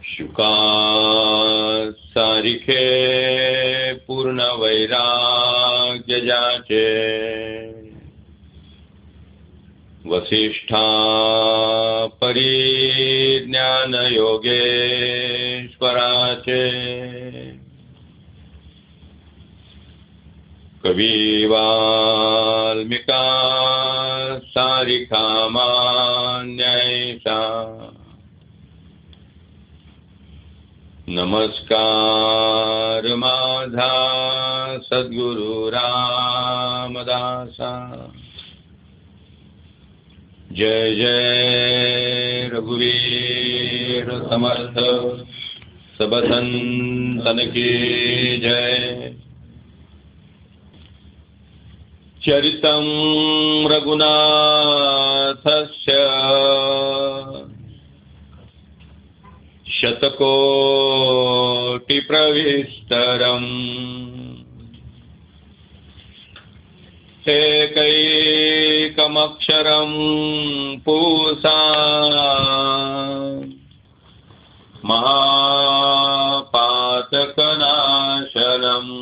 शुका सारिखे पूर्ण वैराग्य जाचे, वसिष्ठा परिज्ञान योगेश्वराचे, कवी वाल्मिका सारिखा मान्यैसा, नमस्कार माझा सद्गुरु रामदासा। जय जय रघुवीर समर्थ, सब संतन की जय। चरितं रघुनाथस्य शतकोटि प्रविस्तरम्, एकैकमक्षरं पूसा महापातकनाशनम्,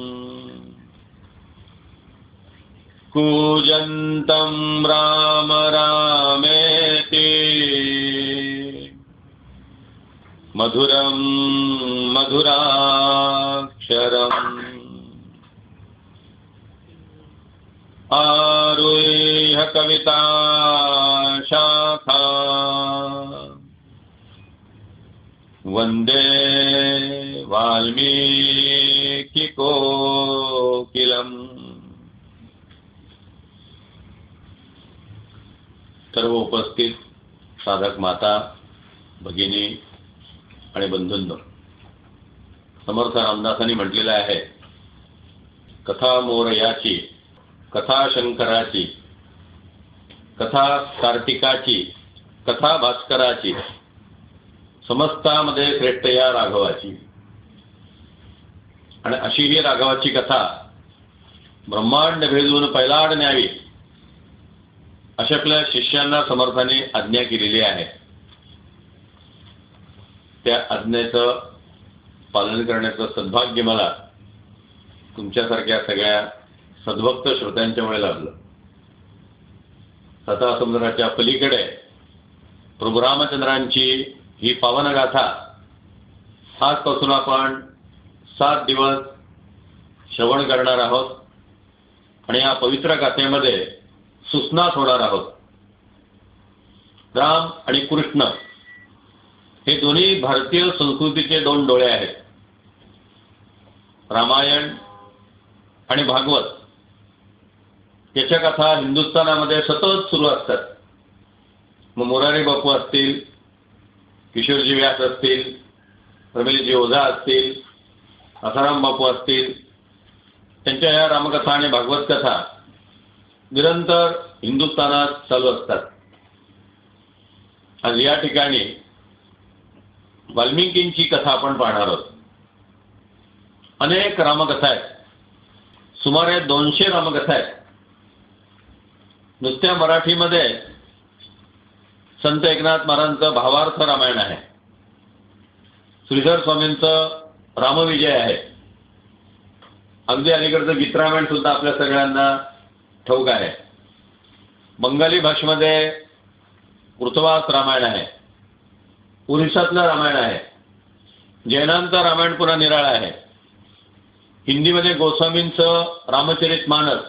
कूजन्तं राम रामेति मधुरं मधुराक्षरम्, आरुह्य कविता शाखा वंदे वाल्मीकि कोकिलम्। सर्व उपस्थित साधक माता, भगिनी आणि बंधूंनो, समर्थ रामदासांनी म्हटलेलं आहे, कथा मोरयाची, कथा शंकराची, कथा कार्तिकाची, कथा भास्कराची, समस्तामध्ये श्रेष्ठ या राघवाची। आणि अशी ही राघवाची कथा ब्रह्मांड भेदून पैलाड न्यावी अशा आपल्या शिष्यांना समर्थाने आज्ञा केलेली आहे। त्या आज्ञेचं पालन करण्याचं सद्भाग्य मला तुमच्यासारख्या सगळ्या सद्भक्त श्रोत्यांच्यामुळे लाभलं। सता समुद्राच्या पलीकडे प्रभू रामचंद्रांची ही पावन गाथा आजपासून आपण 7 दिवस श्रवण करणार आहोत आणि या पवित्र गाथेमध्ये सुस्नात होणार आहोत। राम आणि कृष्ण हे दोन्ही भारतीय संस्कृतीचे 2 डोळे आहेत। रामायण आणि भागवत याच्या कथा हिंदुस्थानामध्ये सतत सुरू असतात। मग मोरारी बापू असतील, किशोरजी व्यास असतील, रमेशजी ओझा असतील, आसाराम बापू असतील, त्यांच्या या रामकथा आणि भागवत कथा निरंतर हिंदुस्थानात चालू असतात। आज या ठिकाणी वाल्मिकींची कथा आपण पाहणार आहोत। अनेक रामकथा आहेत, सुमारे 200 रामकथा आहेत। नुसत्या मराठीमध्ये संत एकनाथ महाराजांचं भावार्थ रामायण आहे, श्रीधर स्वामींचं रामविजय आहे, अगदी अलीकडचं गीतरामायण सुद्धा आपल्या सगळ्यांना ठाऊक आहे। बंगाली भाषेमध्ये पृथ्वास रामायण आहे, ओरिसातलं रामायण आहे, जैनांचं रामायण पुन्हा निराळा आहे, हिंदीमध्ये गोस्वामींचं रामचरितमानस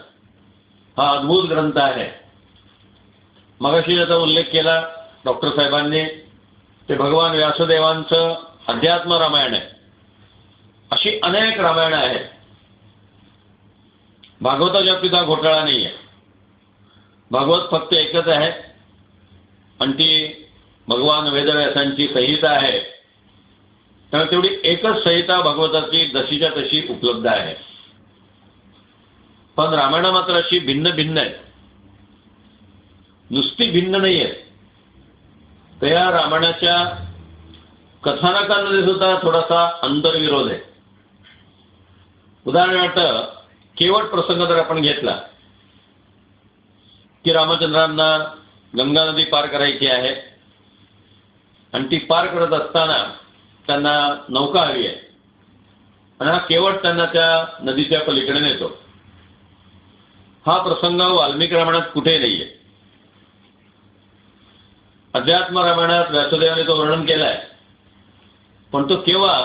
हा अद्भुत ग्रंथ आहे। मगाशी ज्याचा उल्लेख केला डॉक्टर साहेबांनी ते भगवान व्यासदेवांचं अध्यात्म रामायण आहे। अशी अनेक रामायण आहेत। भागवताच्या पिता घोटाळा नाही आहे। भागवत फक्त एकच आहे आणि ती भगवान वेदव्यासांची संहिता आहे। त्यामुळे तेवढी एकच संहिता भागवताची जशीच्या तशी उपलब्ध आहे। पण रामायण मात्र अशी भिन्न भिन्न आहे, नुसती भिन्न नाही आहे, तर या रामायणाच्या कथानकांमध्ये सुद्धा थोडासा अंतर्विरोध आहे। उदाहरणार्थ केवट प्रसंग जर आपण घेतला की रामचंद्रांना गंगा नदी पार करायची आहे आणि ती पार करत असताना त्यांना नौका हवी आहे आणि हा केवळ त्यांना त्या नदीच्या पलीकडे नेतो. हा प्रसंग वाल्मिकी रामायणात कुठेही नाहीये. अध्यात्म रामायणात व्यासदेवाने तो वर्णन केलाय, पण तो केव्हा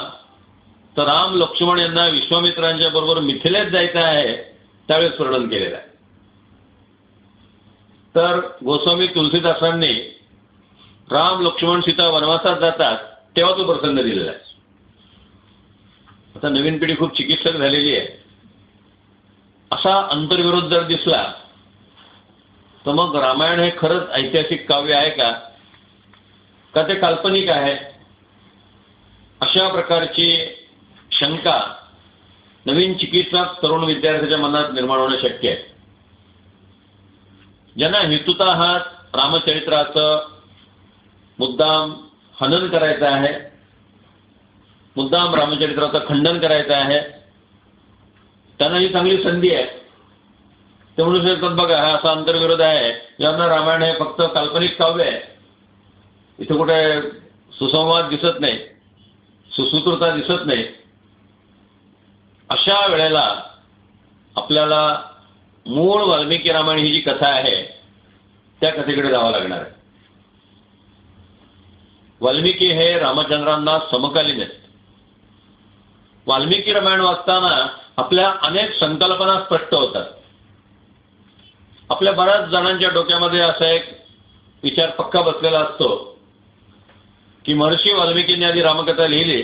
तर राम लक्ष्मण यांना विश्वामित्रांच्या बरोबर मिथिलेत जायचं आहे त्यावेळेस वर्णन केलेलं आहे. तर गोस्वामी तुलसीदासांनी राम लक्ष्मण सीता वनवासात जातात तेव्हा तो प्रसंग दिलेला आहे. आता नवीन पिढी खूप चिकित्सक झालेली आहे. असा अंतर्विरोध जर दिसला तर मग रामायण हे खरंच ऐतिहासिक काव्य आहे का ते काल्पनिक आहे, अशा प्रकारची शंका नवीन चिकित्सक तरुण विद्यार्थ्याच्या मनात निर्माण होणं शक्य आहे. ज्यांना हेतुतः रामचरित्राचं मुद्दाम हनन करायचं आहे, मुद्दाम रामचरित्राचं खंडन करायचं आहे, त्यांना ही चांगली संधी आहे. ते म्हणू शकतात बघा हा असा अंतर्विरोध आहे, ज्यांना रामायण हे फक्त काल्पनिक काव्य आहे, इथे कुठे सुसंवाद दिसत नाही, सुसूत्रता दिसत नाही. अशा वेळेला आपल्याला मूळ वाल्मिकी रामायण ही जी कथा आहे त्या कथेकडे जावं लागणार आहे. वाल्मिकी हे रामचंद्रांना समकालीन आहेत. वाल्मिकी रामायण वाचताना आपल्या अनेक संकल्पना स्पष्ट होतात. आपल्या बऱ्याच जणांच्या डोक्यामध्ये असा एक विचार पक्का बसलेला असतो की महर्षी वाल्मिकींनी आधी रामकथा लिहिली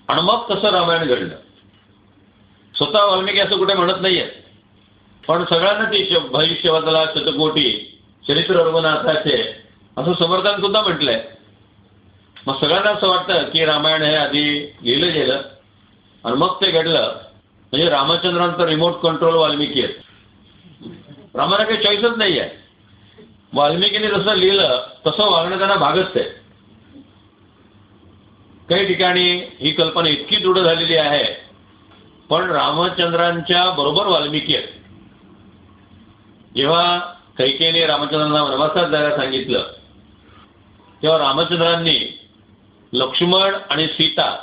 आणि मग तसं रामायण घडलं. स्वतः वाल्मिकी असं कुठे म्हणत नाहीये, पण सगळ्यांना ती भविष्यवादाला शतकोटी चरित्र रघुनाथाचे असं समर्थन सुद्धा म्हटलंय. मग सगळ्यांना असं वाटतं की रामायण हे आधी लिहिलं गेलं आणि मग ते घडलं, म्हणजे रामचंद्रांचा रिमोट कंट्रोल वाल्मिकी आहे. रामाला काही चॉईसच नाही आहे. वाल्मिकीने जसं लिहिलं तसं वागणं त्यांना भागच आहे. काही ठिकाणी ही कल्पना इतकी दृढ झालेली आहे, पण रामचंद्रांच्या बरोबर वाल्मिकी आहेत. जेव्हा कैकेयीने रामचंद्रांना वनवासात जायला सांगितलं तेव्हा रामचंद्रांनी लक्ष्मण आणि सीता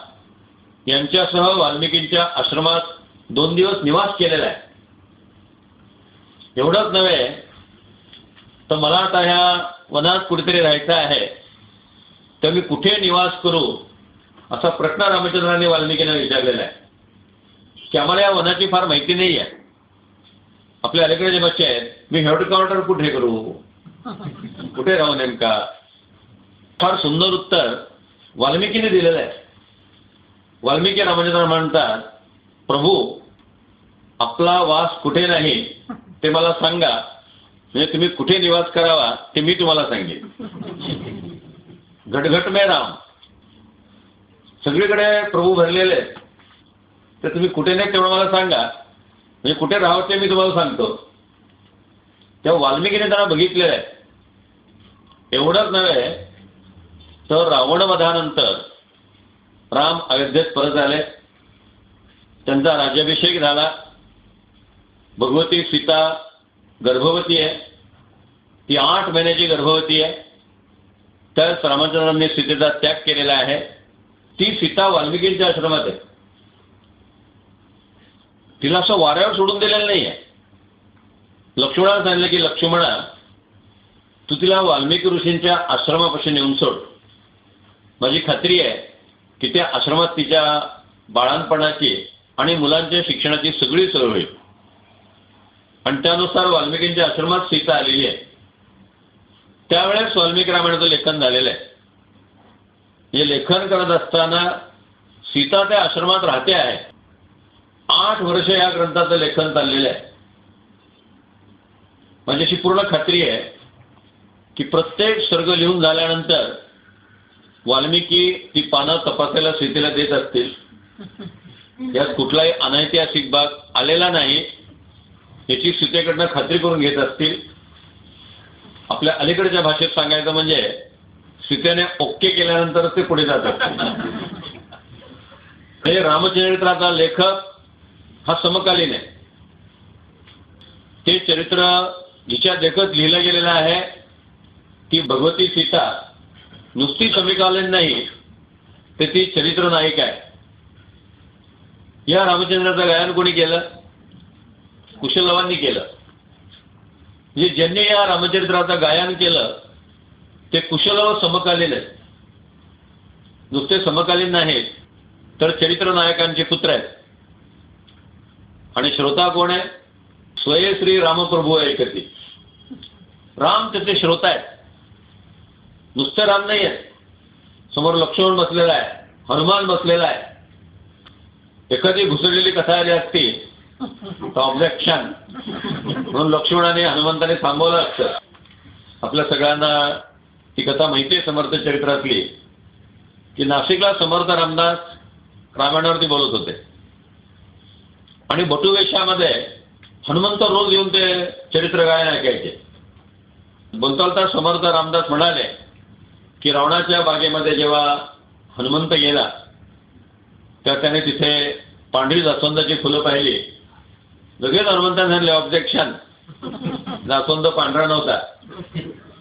यांच्यासह वाल्मिकींच्या आश्रमात 2 दिवस निवास केलेला आहे. एवढंच नव्हे तर मला आता ह्या वनात कुठेतरी राहायचं आहे, तर मी कुठे निवास करू असा प्रश्न रामचंद्रांनी वाल्मिकींना विचारलेला आहे की आम्हाला या वनाची फार माहिती नाही आहे. आपल्या अलीकडे जे बच्चे आहेत, मी हेडक्वार्टर कुठे करू, कुठे राहू नेमका. फार सुंदर उत्तर वाल्मिकीने दिलेलं आहे. वाल्मिकी रामचंद्र म्हणतात, प्रभू आपला वास कुठे नाही ते मला सांगा, म्हणजे तुम्ही कुठे निवास करावा ते मी तुम्हाला सांगेन. घटघट में राम, सगळीकडे प्रभू भरलेले आहेत, तर तुम्ही कुठे नाही तेवढं मला सांगा, म्हणजे कुठे राहावं ते मी तुम्हाला सांगतो. तेव्हा वाल्मिकीने त्यांना बघितलेलं आहे. एवढंच नव्हे तर रावणवधानंतर राम अयोध्येत परत आले, त्यांचा राज्याभिषेक झाला. भगवती सीता गर्भवती आहे, ती 8 महिन्याची गर्भवती आहे. त्याच रामचंद्रांनी सीतेचा त्याग केलेला आहे. ती सीता वाल्मिकींच्या आश्रमात आहे. तिला असं वाऱ्यावर सोडून दिलेलं नाही आहे. लक्ष्मणाला सांगितलं की लक्ष्मणा तू तिला वाल्मिकी ऋषींच्या आश्रमापाशी नेऊन सोड. माझी खात्री आहे की त्या आश्रमात तिच्या बाळांपणाची आणि मुलांच्या शिक्षणाची सगळी सोय होईल. आणि त्यानुसार वाल्मिकींच्या आश्रमात सीता आलेली आहे. त्यावेळेस वाल्मिकी रामायणाचं लेखन झालेलं आहे. हे लेखन करत असताना सीता त्या आश्रमात राहते आहे. 8 वर्ष या ग्रंथाचं लेखन चाललेलं आहे. माझी अशी पूर्ण खात्री आहे की प्रत्येक सर्ग लिहून झाल्यानंतर वाल्मिकी ती पानं तपासायला सीतेला देत असतील. यात कुठलाही अनैतिहासिक भाग आलेला नाही याची सीतेकडनं खात्री करून घेत असतील. आपल्या अलीकडच्या भाषेत सांगायचं म्हणजे सीतेने ओके केल्यानंतरच ते पुढे जात असतील. हे रामचरित्राचा लेखक हा समकालीन आहे. ते चरित्र जिच्या देखत लिहिलं गेलेलं आहे ती भगवती सीता नुसती समकालीन नाही, ते ती चरित्र नायिका आहे. या रामचंद्राचं गायन कोणी केलं? कुशलवांनी केलं. म्हणजे ज्यांनी या रामचरित्राचं गायन केलं ते कुशलव समकालीन आहेत. नुसते समकालीन नाहीत तर चरित्र नायकांचे पुत्र आहेत. आणि श्रोता कोण आहे? स्वये श्री रामप्रभू ऐकती. राम त्याचे श्रोता आहेत. नुसते राम नाही आहेत. समोर लक्ष्मण बसलेला आहे, हनुमान बसलेला आहे. एखादी घुसळलेली कथा आली असती तर ऑब्जेक्शन म्हणून लक्ष्मणाने हनुमंताने थांबवलं असतं. आपल्या सगळ्यांना ही कथा माहिती आहे समर्थ चरित्रातली, की नाशिकला समर्थ रामदास रामायणावरती बोलत होते आणि बटुवेशामध्ये हनुमंत रोज येऊन ते चरित्र गायन ऐकायचे. बोलता समर्थ रामदास म्हणाले की रावणाच्या बागेमध्ये जेव्हा हनुमंत गेला तेव्हा त्याने तिथे पांढरी जास्वंदाची फुलं पाहिली. लगेच हनुमंताने सांगितले ऑब्जेक्शन, जास्वंद पांढरा नव्हता,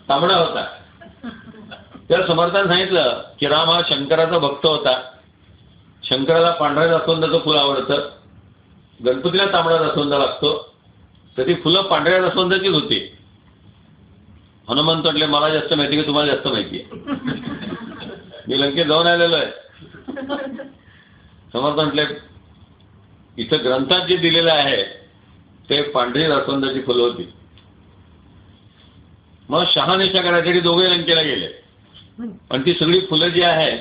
तांबडा होता. त्या समर्थाने सांगितलं की राम हा शंकराचा भक्त होता, शंकराला पांढऱ्या जास्वंदाचं फुल आवडतं, गणपतीला तांबडा जास्वंद लागतो, तर ती फुलं पांढऱ्या जास्वंदाचीच होती. हनुमंत म्हटले मला जास्त माहिती की तुम्हाला जास्त माहिती आहे, मी लंकेत जाऊन आलेलो आहे. समर्थ म्हटले इथं ग्रंथात जे दिलेलं आहे ते पांढरी जास्वंदाची फुलं होती. मग शहानिशा करायसाठी दोघे लंकेला गेले आणि ती सगळी फुलं जी आहेत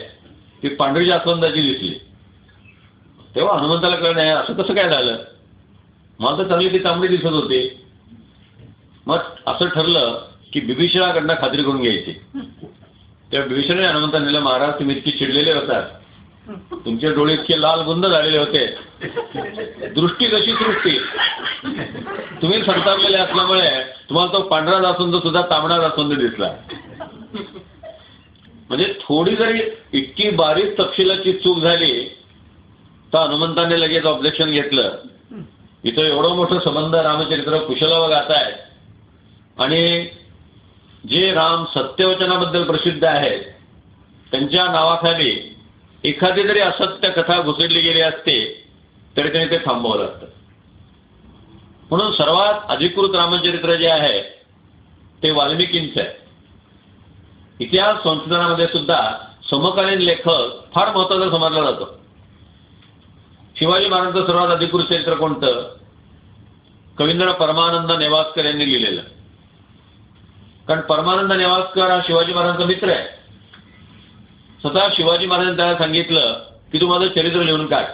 ती पांढरी जास्वंदाची दिसली. तेव्हा हनुमंताला कळलं नाही असं कसं काय झालं, मला तर चांगली ती तांबडी दिसत होती. मग असं ठरलं की बिभीषणाकडनं खात्री करून घ्यायची. तेव्हा बिभीषणाने हनुमंताला नेलं, महाराज तुम्ही इतकी चिडलेले होतात, तुमचे डोळे इतके लाल बुंद झालेले होते, दृष्टी कशी सृष्टी, तुम्ही संतापलेले असल्यामुळे तुम्हाला तो पांढरा जास्वंद सुद्धा तांबडा जास्वंद दिसला. म्हणजे थोडी जरी इतकी बारीक तपशिलाची चूक झाली तर हनुमंताने लगेच ऑब्जेक्शन घेतलं. इथं एवढं मोठं संबंध रामचरित्र कुशलव गातायत आणि जे राम सत्यवचनाबद्दल प्रसिद्ध आहेत त्यांच्या नावाखाली एखादी जरी असत्य कथा घुसडली गेली असते तरी त्यांनी ते थांबवलं असतं. म्हणून सर्वात अधिकृत रामचरित्र जे आहे ते वाल्मिकींचं आहे. इतिहास संशोधनामध्ये सुद्धा समकालीन लेखक फार महत्त्वाचा समजला जातो. शिवाजी महाराजांचं सर्वात अधिकृत चरित्र कोणतं? कवींद्र परमानंद नेवास्कर यांनी लिहिलेलं. कारण परमानंद नेवास्कर हा शिवाजी महाराजांचा मित्र आहे. स्वतः शिवाजी महाराजांनी त्याला सांगितलं की तू माझं चरित्र लिहून काढ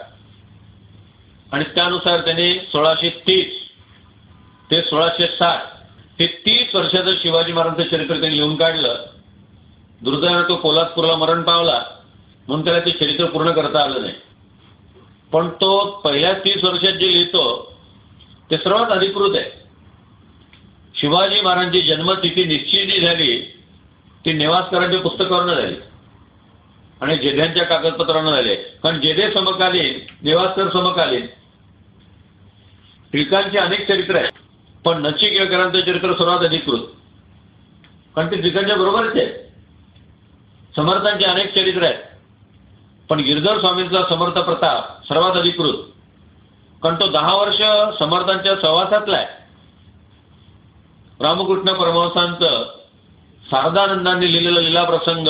आणि त्यानुसार त्यांनी 1630 ते 1660 हे 30 वर्षाचं शिवाजी महाराजांचं चरित्र त्यांनी लिहून काढलं. दुर्दैवाने तो पोलादपूरला मरण पावला म्हणून त्याला ते चरित्र पूर्ण करता आलं नाही. पण तो पहिल्या 30 वर्षात जे लिहितो ते सर्वात अधिकृत आहे. शिवाजी महाराजांची जन्मतिथी निश्चित झाली ती नेवास्करांच्या पुस्तकावरनं झाली आणि जेध्यांच्या कागदपत्रांना झाले. कारण जेधे समकालीन, नेवास्कर समकालीन. टिळकांची अनेक चरित्र आहेत पण नची केळकरांचं चरित्र सर्वात अधिकृत, कारण ते टिळकांच्या बरोबरच आहे. समर्थांची अनेक चरित्र आहेत पण गिरधर स्वामींचा समर्थ प्रताप सर्वात अधिकृत, कारण तो 10 वर्ष समर्थांच्या सहवासातला आहे. रामकृष्ण परमहंसांचं शारदानंदांनी लिहिलेलं लीला प्रसंग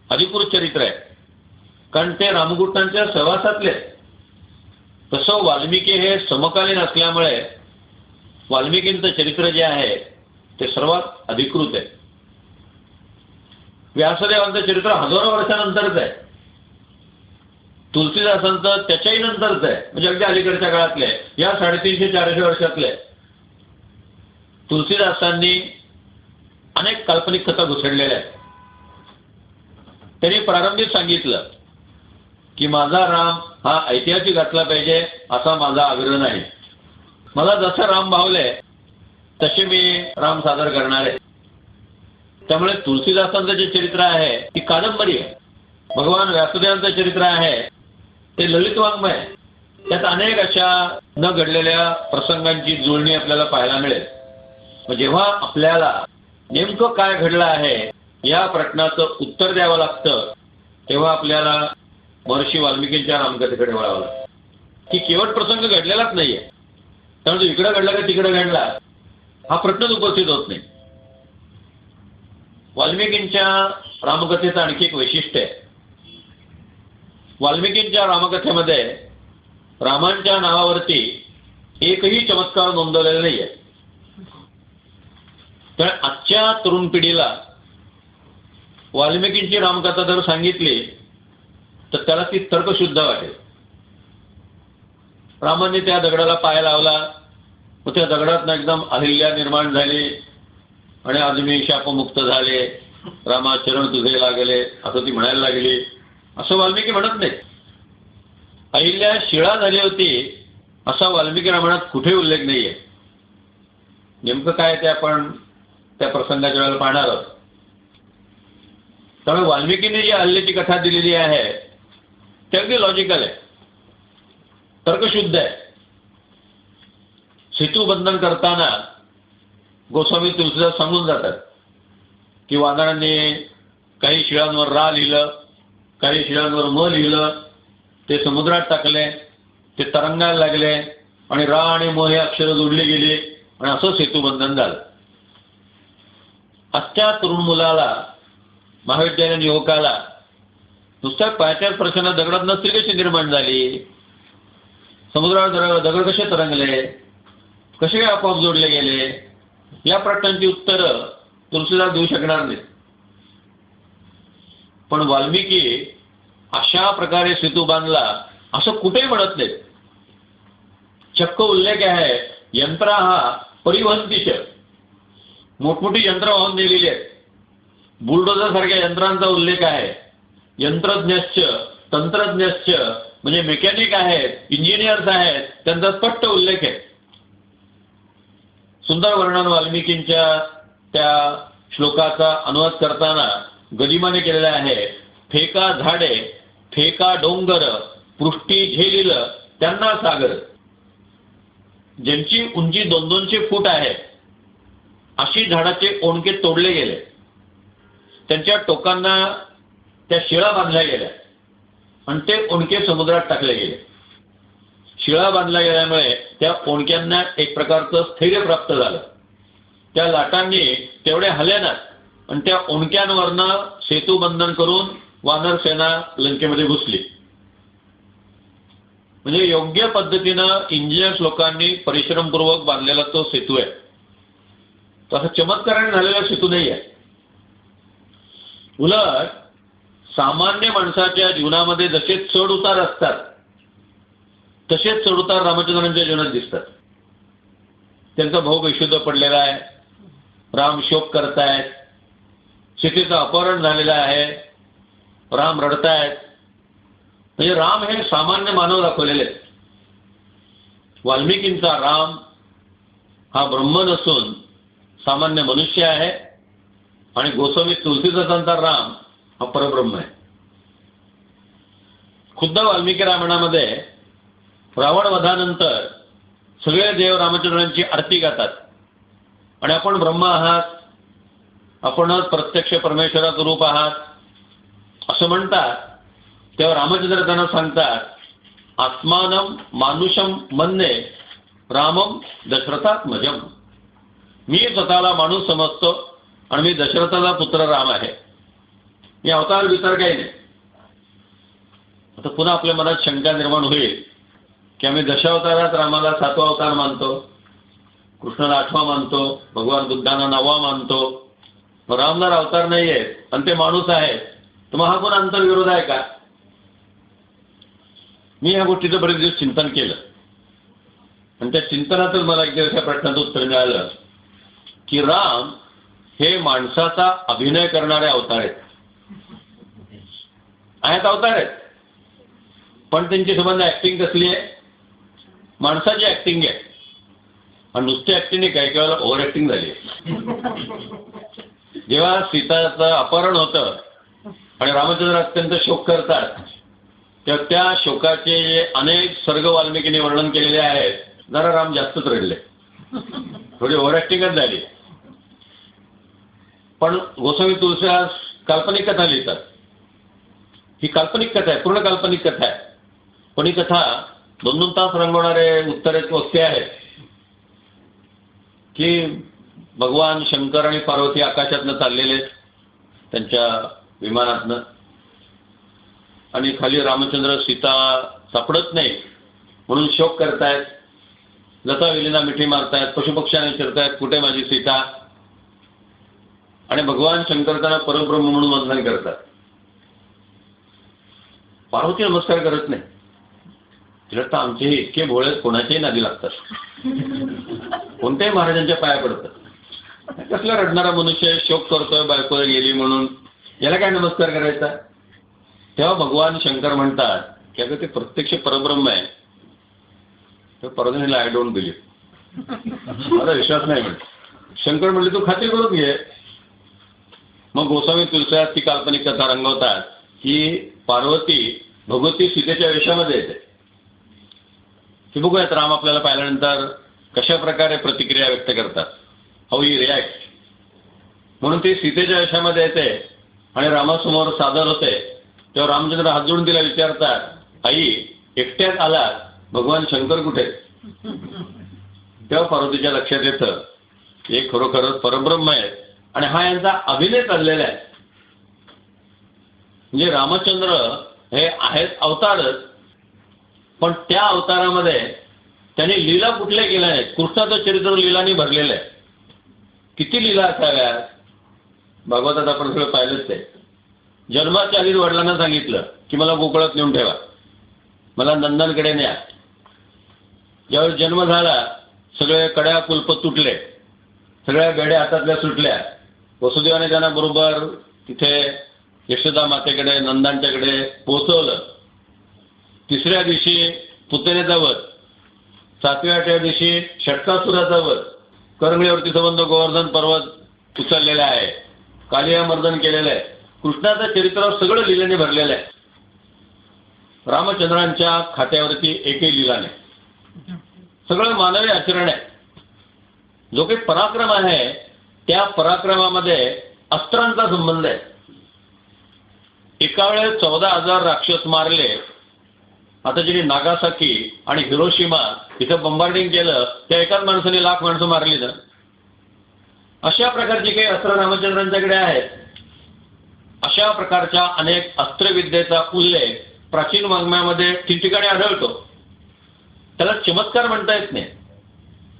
अधिकृत चरित्र आहे, कारण ते रामकृष्णांच्या सहवासातले. तसं वाल्मिकी हे समकालीन असल्यामुळे वाल्मिकींचं चरित्र जे आहे ते सर्वात अधिकृत आहे. व्यासदेवांचं चरित्र हजारो वर्षानंतरच आहे. तुलसीदासांचं त्याच्याही नंतरच आहे, म्हणजे अगदी अलीकडच्या काळातले, या 350-400 वर्षातले. तुलसीदासांनी अनेक काल्पनिक कथा घुसडलेल्या आहेत. त्यांनी प्रारंभीच सांगितलं की माझा राम हा ऐतिहासिक असला पाहिजे असा माझा आग्रह नाही. मला जसं राम भावले तसे मी राम सादर करणार आहे. त्यामुळे तुलसीदासांचं जे चरित्र आहे ती कादंबरी आहे. भगवान व्यासदेवांचं चरित्र आहे ते ललित वाङ्मय आहे. त्यात अनेक अशा न घडलेल्या प्रसंगांची जुळणी आपल्याला पाहायला मिळेल. जेव्हा आपल्याला नेमकं काय घडलं आहे या प्रश्नाचं उत्तर द्यावं लागतं तेव्हा आपल्याला महर्षी वाल्मिकींच्या रामकथेकडे वळावं लागतं, की केवळ प्रसंग घडलेलाच नाहीये, त्यामुळे इकडं घडला का तिकडं घडला हा प्रश्नच उपस्थित होत नाही. वाल्मिकींच्या रामकथेचं आणखी एक वैशिष्ट्य आहे. वाल्मिकींच्या रामकथेमध्ये रामांच्या नावावरती एकही चमत्कार नोंदवलेला नाहीये. तर आजच्या तरुण पिढीला वाल्मिकींची रामकथा जर सांगितली तर त्याला ती तर्कशुद्ध वाटेल. रामाने त्या दगडाला पाय लावला, मग त्या दगडात एकदम अहिल्या निर्माण झाली आणि आज मी शापमुक्त झाले, रामा चरण तुझे लागले असं ती म्हणायला लागली, असं वाल्मिकी म्हणत नाही. अहिल्या शिळा झाली होती असा वाल्मिकी रामायणात कुठे उल्लेख नाहीये. नेमकं काय ते आपण त्या प्रसंगाच्या वेळेला पाहणार आहोत. त्यामुळे वाल्मिकीने जी अहिल्याची कथा दिलेली आहे ते अगदी लॉजिकल आहे, तर्कशुद्ध आहे. सेतूबंधन करताना गोस्वामी तुलसीदास सांगून जातात की वानरांनी काही शिळांवर रा लिहिलं, काही शिळांवर म लिहिलं, ते समुद्रात टाकले, ते तरंगायला लागले आणि रा आणि म हे अक्षरं जोडली गेली आणि असं सेतूबंधन झालं. आजच्या तरुण मुलाला, महाविद्यालयीन युवकाला नुसत्या पायाच्या स्पर्शाने दगडात नसती कशी निर्माण झाली, समुद्रावर दगड कसे तरंगले, कसे काय आपोआप जोडले गेले, या प्रश्नांची उत्तरं तुलसीदास देऊ शकणार नाहीत. पण वाल्मिकी अशा प्रकारे सेतू बांधला असं कुठेही म्हणत नाहीत. चक्क उल्लेख आहे यंत्रा हा परिवहनतीच, मोठमोठी यंत्र वाहून नेलेली आहेत. बुलडोझर सारख्या यंत्रांचा उल्लेख आहे. यंत्रज्ञश्च तंत्रज्ञश्च म्हणजे मेकॅनिक आहेत, इंजिनियर्स आहेत, त्यांचा स्पष्ट उल्लेख आहे. सुंदर वर्णन वाल्मिकींच्या त्या श्लोकाचा अनुवाद करताना गदिमाने केलेला आहे. फेका झाडे, फेका डोंगर, पृष्टी झेलिल त्यांना सागर. ज्यांची उंची 200-200 फूट आहे अशी झाडाचे ओणके तोडले गेले, त्यांच्या टोकांना त्या शिळा बांधल्या गेल्या आणि ते ओणके समुद्रात टाकले गेले. शिळा बांधल्या गेल्यामुळे त्या ओणक्यांना एक प्रकारचं स्थैर्य प्राप्त झालं. त्या लाटांनी तेवढे हलेनात आणि त्या ओणक्यांवरनं सेतूबंधन करून वानर सेना लंकेमध्ये घुसली. म्हणजे योग्य पद्धतीनं इंजिनियर्स लोकांनी परिश्रमपूर्वक बांधलेला तो सेतू आहे. तो असा चमत्काराने झालेला सेतू नाही आहे. उलट सामान्य माणसाच्या जीवनामध्ये जसे चढ उतार असतात तसेच चढ उतार रामचंद्रांच्या जीवनात दिसतात. त्यांचा भाऊ बेशुद्ध पडलेला आहे, राम शोक करतायत, सीतेचं अपहरण झालेलं आहे, राम रडतायत. म्हणजे राम हे सामान्य मानव दाखवलेले आहेत. वाल्मिकींचा राम हा ब्रह्म नसून सामान्य मनुष्य आहे आणि गोस्वामी तुलसीदासांचा राम हा परब्रह्म आहे. खुद्द वाल्मिकी रामायणामध्ये रावण वधानंतर सगळे देव रामचंद्रांची आरती गातात आणि आपण ब्रह्म आहात, आपणच प्रत्यक्ष परमेश्वराचं रूप आहात असं म्हणतात. तेव्हा रामचंद्र त्यांना सांगतात आत्मानम मानुषम मन्ये रामम दशरथात्मजम. मी स्वतःला माणूस समजतो आणि मी दशरथाचा पुत्र राम आहे. मी अवतार विचार काही नाही. आता पुन्हा आपल्या मनात शंका निर्माण होईल की आम्ही दशावतारात रामाला 7वा अवतार मानतो, कृष्णाला 8वा मानतो, भगवान बुद्धांना 9वा मानतो. राम जर अवतार नाही आहेत आणि ते माणूस आहेत तर मग हा कोण आंतरविरोध आहे का? मी या गोष्टीचं बरेच दिवस चिंतन केलं आणि त्या चिंतनातच मला एक दिवस या प्रश्नाचं उत्तर मिळालं की राम हे माणसाचा अभिनय करणारे अवतार आहेत. अवतार आहेत पण त्यांची संबंध ऍक्टिंग कसली आहे? माणसाची ऍक्टिंग आहे. आणि नुसती ऍक्टिंग काही काही वेळेला ओव्हर ऍक्टिंग झाली. जेव्हा सीताचं अपहरण होतं आणि रामचंद्र अत्यंत शोक करतात तेव्हा त्या शोकाचे जे अनेक सर्ग वाल्मिकीने वर्णन केलेले आहेत, जरा राम जास्तच रडले, थोडी ओव्हर ऍक्टिंगच झाली. पण गोस्वामी तुलसीदास काल्पनिक कथा लिहितात ही काल्पनिक कथा आहे, पूर्ण काल्पनिक कथा आहे. पण ही कथा 2-2 तास रंगवणारे उत्तरेत वक्ते आहेत की भगवान शंकर आणि पार्वती आकाशातनं चाललेले त्यांच्या विमानातनं, आणि खाली रामचंद्र सीता सापडत नाही म्हणून शोक करतायत, लता विलीना मिठी मारतायत, पशुपक्ष्याने चिरतायत कुठे माझी सीता, आणि भगवान शंकर त्यांना परब्रह्म म्हणून वंदन करतात. पार्वती नमस्कार करत नाही. तिला तर आमचे हे इतके भोळे कोणाच्याही नादी लागतात, कोणत्याही महाराजांच्या पाया पडतात. कसला रडणारा मनुष्य शोक करतोय बायको गेली म्हणून, याला काय नमस्कार करायचा. तेव्हा भगवान शंकर म्हणतात की अगं ते प्रत्यक्ष परब्रह्म आहे. तेव्हा पार्वतीला आय डोंट बिलीव्ह, मला विश्वास नाही म्हणतो. शंकर म्हणले तू खात्री करून घे. मग गोस्वामी तुलसीदास ती काल्पनिक कथा रंगवतात की पार्वती भगवती सीतेच्या वेशामध्ये येते. की बघूयात राम आपल्याला पाहिल्यानंतर कशा प्रकारे प्रतिक्रिया व्यक्त करतात, हाऊ ही रिॲक्ट. म्हणून ती सीतेच्या वेशामध्ये येते आणि रामासमोर सादर होते. तेव्हा रामचंद्र हात जोडून तिला विचारतात, आई एकट्यात आलात, भगवान शंकर कुठे. तेव्हा पार्वतीच्या लक्षात येतं हे खरोखरच परब्रह्म आहे आणि हा यांचा अभिनय चाललेला आहे. म्हणजे रामचंद्र हे आहेत अवतारच, पण त्या अवतारामध्ये त्यांनी लीला कुठल्या केल्या नाहीत. कृष्णाचं चरित्र लीलांनी भरलेलं आहे. किती लीला असाव्या भागवतात आपण सगळं पाहिलंच आहे. जन्माच्या आधीच वडिलांना सांगितलं की मला गोकुळात नेऊन ठेवा, मला नंदनकडे न्या. ज्यावेळी जन्म झाला सगळे कड्या कुलप तुटले, सगळ्या बेड्या हातातल्या सुटल्या. वसुदेवाने त्यांना बरोबर तिथे यशोदा मातेकडे नंदांच्याकडे पोहोचवलं. 3ऱ्या दिवशी पुतनेचा वध, 7व्या-8व्या दिवशी षटकासुराचा वध, करंगळीवरती संबंध गोवर्धन पर्वत उचललेला आहे, कालिया मर्दन केलेलं आहे. कृष्णाचं चरित्र सगळं लीलेने भरलेलं आहे. रामचंद्रांच्या खात्यावरती एकही लीला नाही. सगळं मानवी आचरण आहे. जो काही पराक्रम आहे त्या पराक्रमामध्ये अस्त्रांचा संबंध आहे. एका वेळेस 14,000 राक्षस मारले. आता ज्यांनी नागासाकी आणि हिरोशिमा इथं बंबार्डिंग केलं त्या एकाच माणसाने 1,00,000 माणसं मारली ना. अशा प्रकारची काही अस्त्र रामचंद्रांच्याकडे आहेत. अशा प्रकारच्या अनेक अस्त्रविद्येचा उल्लेख प्राचीन वाङ्मयामध्ये ठिकठिकाणी आढळतो. त्याला चमत्कार म्हणता येत नाही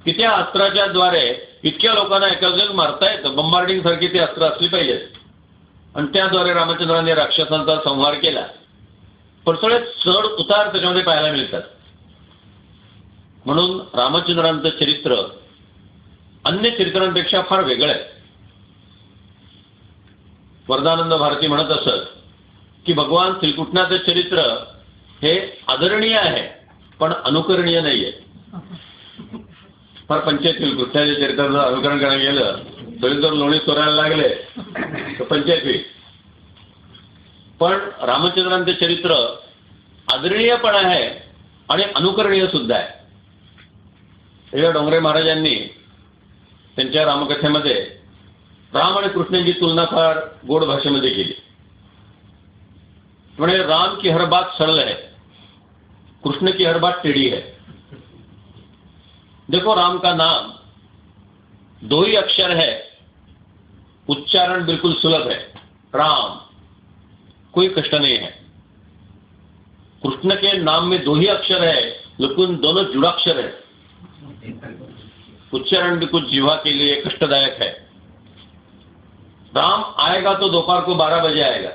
की त्या अस्त्राच्या द्वारे इतक्या लोकांना एकाच मारता येतं. बंबार्डिंग सारखी ती अस्त्र असली पाहिजेत आणि त्याद्वारे रामचंद्रांनी राक्षसांचा संहार केला. पण सगळे चढ उतार त्याच्यामध्ये पाहायला मिळतात. म्हणून रामचंद्रांचं चरित्र अन्य चरित्रांपेक्षा फार वेगळं आहे. वरदानंद भारती म्हणत असत की भगवान श्रीकृष्णाचं चरित्र हे आदरणीय आहे पण अनुकरणीय नाहीये. फार पंचायत होईल. कृष्णाच्या चरित्राचं अनुकरण करायला गेलं तरी जर लोणी चोरायला लागले तर पंचायत होईल. पण रामचंद्रांचे चरित्र आदरणीय पण आहे आणि अनुकरणीय सुद्धा आहे. एकदा डोंगरे महाराजांनी त्यांच्या रामकथेमध्ये राम आणि कृष्णांची तुलना फार गोड भाषेमध्ये केली. म्हणजे राम की हर बात सरल है, कृष्ण की हर बात टेढ़ी है. देखो राम का नाम 2 ही अक्षर है, उच्चारण बिल्कुल सुलभ है, राम, कोई कष्ट नहीं है. कृष्ण के नाम में 2 ही अक्षर है लेकिन दोनों जुड़ाक्षर है. उच्चारण भी कुछ जीवा के लिए कष्टदायक है. राम आएगा तो दोपहर को 12 बजे आएगा,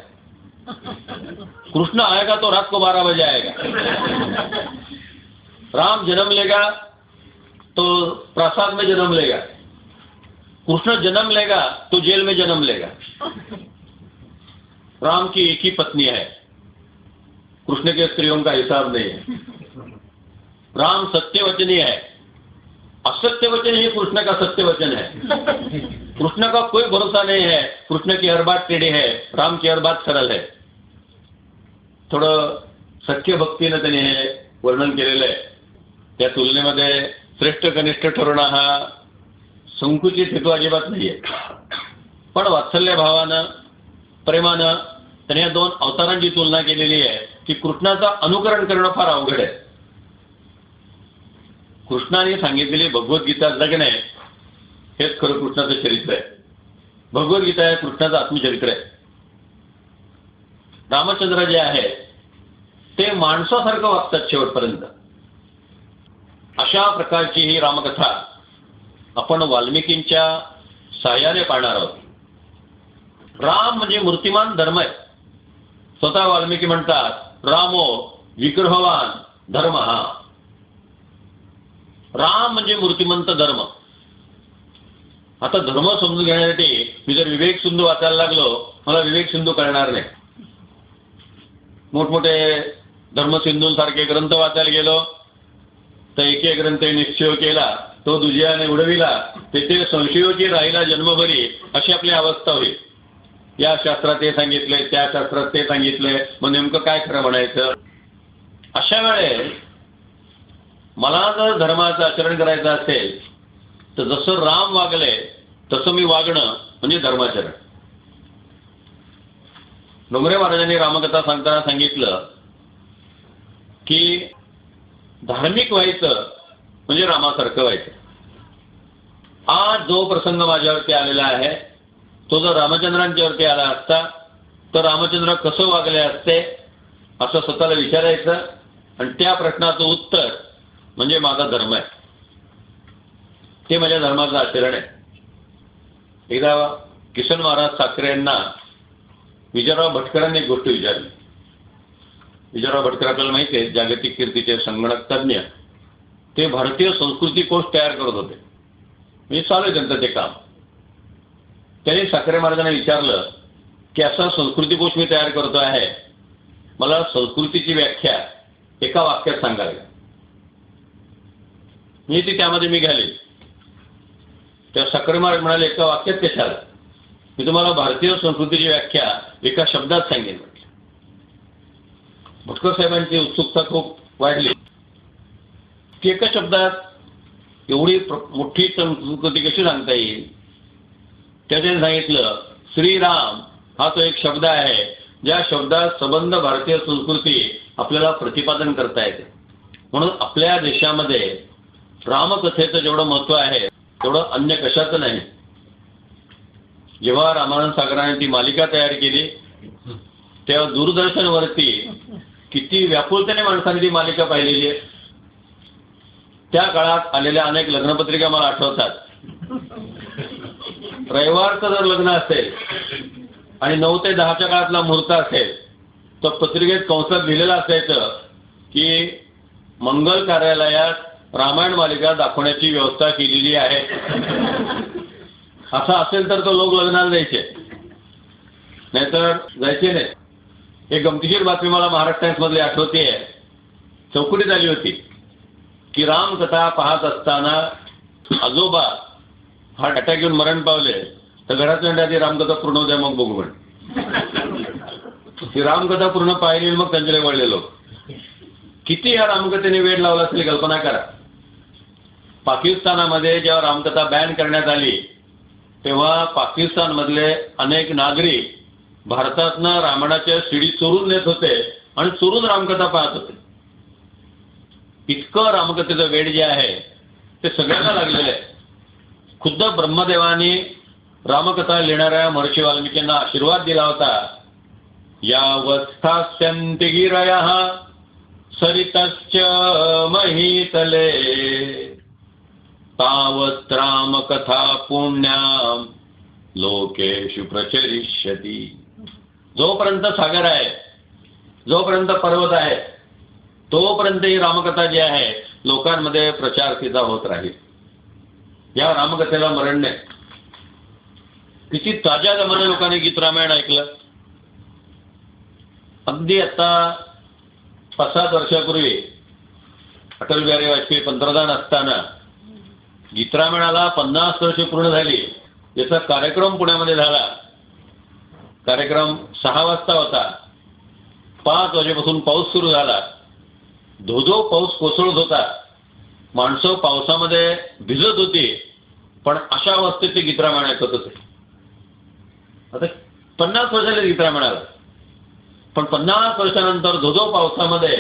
कृष्ण आएगा तो रात को 12 बजे आएगा. राम जन्म लेगा तो प्रासाद में जन्म लेगा, कृष्ण जन्म लेगा तो जेल में जन्म लेगा. राम की एक ही पत्नी है, कृष्ण के स्त्रियों का हिसाब नहीं है. राम सत्यवचनी है, असत्य वचन ही कृष्ण का सत्य वचन है. कृष्ण का कोई भरोसा नहीं है, कृष्ण की हर बात टेढ़ी है, राम की हर बात सरल है. थोडं सख्य भक्तीनं त्याने हे वर्णन केलेलं आहे. त्या तुलनेमध्ये श्रेष्ठ कनिष्ठ ठरवणं हा संकुचित हेतू अजिबात नाहीये. पण वात्सल्य भावानं प्रेमानं त्याने या दोन अवतारांची तुलना केलेली आहे की कृष्णाचं अनुकरण करणं फार अवघड आहे. कृष्णाने सांगितलेली भगवद्गीता जगणे हेच खरं कृष्णाचं चरित्र आहे. भगवद्गीता हे कृष्णाचं आत्मचरित्र आहे. रामचंद्र जे आहे ते माणसासारखं वागतात शेवटपर्यंत. अशा प्रकारची ही रामकथा आपण वाल्मिकींच्या साह्याने पाहणार आहोत. राम म्हणजे मूर्तिमान धर्म आहे. स्वतः वाल्मिकी म्हणतात रामो विग्रहवान धर्म. हा राम म्हणजे मूर्तिमंत धर्म. आता धर्म समजून घेण्यासाठी मी जर विवेक सिंधू वाचायला लागलो, मला विवेक सिंधू कळणार नाही. मोठमोठे धर्मसिंधूंसारखे ग्रंथ वाचायला गेलो तर एके ग्रंथ निश्चय केला तो दुसऱ्याने उडविला, तेथे संशयोची राहिला जन्मभरी, अशी आपली अवस्था होईल. या शास्त्रात ते सांगितले, त्या शास्त्रात ते सांगितले, मग नेमकं काय खरं म्हणायचं. अशा वेळेस मला जर धर्माचं आचरण करायचं असेल तर जसं राम वागले तसं मी वागणं म्हणजे धर्माचरण. डोंगरे महाराजांनी रामकथा सांगताना सांगितलं की धार्मिक व्हायचं म्हणजे रामासारखं व्हायचं. आज जो प्रसंग माझ्यावरती आलेला आहे तो जर रामचंद्रांच्यावरती आला असता तर रामचंद्र कसं वागले असते असं स्वतःला विचारायचं आणि त्या प्रश्नाचं उत्तर म्हणजे माझा धर्म आहे. ते माझ्या धर्माचं आचरण आहे. एकदा किसन महाराज साखरे यांना विजयराव भटकरांनी एक गोष्ट विचारली. विजयराव भटकर आपल्याला माहिती आहे जागतिक कीर्तीचे संगणक तज्ज्ञ. ते भारतीय संस्कृती कोश तयार करत होते. म्हणजे चालू आहे त्यांचं ते काम. त्यांनी साखरे महाराजांना विचारलं की असा संस्कृती कोश मी तयार करतो आहे, मला संस्कृतीची व्याख्या एका वाक्यात सांगाल का. मी ती त्यामध्ये मी घालेल. त्या साखरे महाराज म्हणाले एका वाक्यात कशाला, मी तुम्हाला भारतीय संस्कृतीची व्याख्या एका शब्दात सांगेन म्हटलं. भटकर साहेबांची उत्सुकता खूप वाढली की एका शब्दात एवढी मोठी संस्कृती कशी सांगता येईल. त्याने सांगितलं श्रीराम हा तो एक शब्द आहे ज्या शब्दात संबंध भारतीय संस्कृती आपल्याला प्रतिपादन करता येते. म्हणून आपल्या देशामध्ये रामकथेचं जेवढं महत्व आहे तेवढं अन्य कशाचं नाही. जेव्हा रामानंद सागराने ती मालिका तयार केली तेव्हा दूरदर्शनवरती किती व्याकुळतेने माणसांनी ती मालिका पाहिलेली आहे. त्या काळात आलेल्या अनेक लग्नपत्रिका मला आठवतात. रविवारचं जर लग्न असेल आणि 9 ते 10च्या काळातला मुहूर्त असेल तर पत्रिकेत कंसात लिहिलेलं असायचं की मंगल कार्यालयात रामायण मालिका दाखवण्याची व्यवस्था केलेली आहे. असं असेल तर तो लोक लग्नाला जायचे, नाहीतर जायचे नाही. एक गमतीशीर बातमी मला महाराष्ट्र टाइम्स मधली आठवते. चौकटीत आली होती की रामकथा पाहत असताना आजोबा हा अटॅक घेऊन मरण पावले तर घरातल्या आधी रामकथा पूर्ण होत्या मग बघू म्हण. ही रामकथा पूर्ण पाहिली मग त्यांच्याकडे वळले लोक. किती या रामकथेने वेळ लावला असेल कल्पना करा. पाकिस्तानामध्ये जेव्हा रामकथा बॅन करण्यात आली तेव्हा पाकिस्तानमधले अनेक नागरिक भारतातनं रामायणाच्या सीडी चोरून नेत होते आणि चोरून रामकथा पाहत होते. इतकं रामकथेचं वेळ जे आहे ते सगळ्यांना लागलेलं आहे. खुद्द ब्रह्मदेवानी रामकथा लिहिणाऱ्या महर्षी वाल्मिकींना आशीर्वाद दिला होता. यावस्थास्यन्ति गिरयः सरितश्च महीतले तावत् रामकथा पुण्याम लोकेषु प्रचरिष्यति. जोपर्यंत सागर आहे, जोपर्यंत पर्वत आहे, तोपर्यंत ही रामकथा जी आहे लोकांमध्ये प्रचार तिचा होत राहील. या रामकथेला मरण नाही. किती ताज्या जमान्या लोकांनी गीत रामायण ऐकलं. अगदी आता 5-7 वर्षापूर्वी अटल बिहारी वाजपेयी पंतप्रधान असताना गीतरामायणाला 50 वर्षे पूर्ण झाली. याचा कार्यक्रम पुण्यामध्ये झाला. कार्यक्रम 6 वाजता होता. 5 वाजेपासून पाऊस सुरू झाला. धोधो पाऊस कोसळत होता. माणसं पावसामध्ये भिजत होती, पण अशा अवस्थेत ते गीतरामायण ऐकत होते. आता 50 वर्षाला गीतरामायणाला पण 50 वर्षानंतर धोधो पावसामध्ये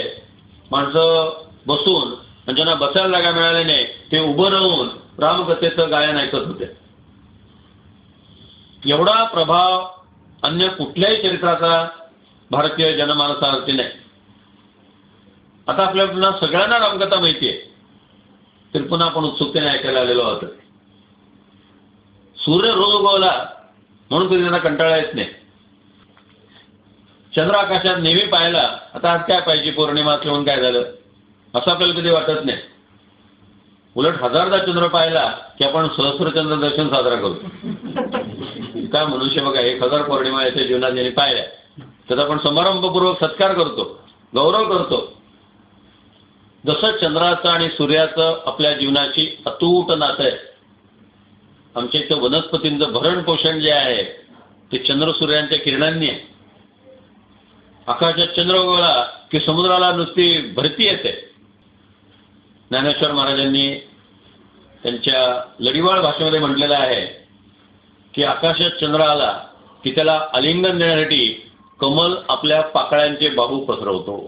माणसं बसून आणि ज्यांना बसायला जागा मिळाली नाही ते उभं राहून रामकथेचं गायन ऐकत होते. एवढा प्रभाव अन्य कुठल्याही चरित्राचा भारतीय जनमानसावरती नाही. आता आपल्याला सगळ्यांना रामकथा माहिती आहे, तरी पुन्हा आपण उत्सुकतेने ऐकायला आलेलो आहोत. सूर्य रोज उगवला म्हणून कधी त्यांना कंटाळा येत नाही. चंद्र आकाशात नेहमी पाहिला, आता आज काय पाहिजे पौर्णिमा म्हणून काय झालं असं आपल्याला कधी वाटत नाही. उलट 1000दा चंद्र पाहिला की आपण सहस्रचंद्र दर्शन साजरा करतो. काय मनुष्य बघा 1000 पौर्णिमा याच्या जीवनात ज्यांनी पाहिल्या त्याचा आपण समारंभपूर्वक सत्कार करतो, गौरव करतो. जसं चंद्राचं आणि सूर्याचं आपल्या जीवनाची अतूट नातं आहे. आमच्या इथं वनस्पतींचं भरण पोषण जे आहे ते चंद्र सूर्यांच्या किरणांनी आहे. आकाशात चंद्र उगवला की समुद्राला नुसती भरती येते. ज्ञानेश्वर महाराजांनी त्यांच्या लढीवाळ भाषेमध्ये म्हटलेलं आहे की आकाशात चंद्र आला की त्याला आलिंगन देण्यासाठी कमल आपल्या पाकळ्यांचे बाहू पसरवतो.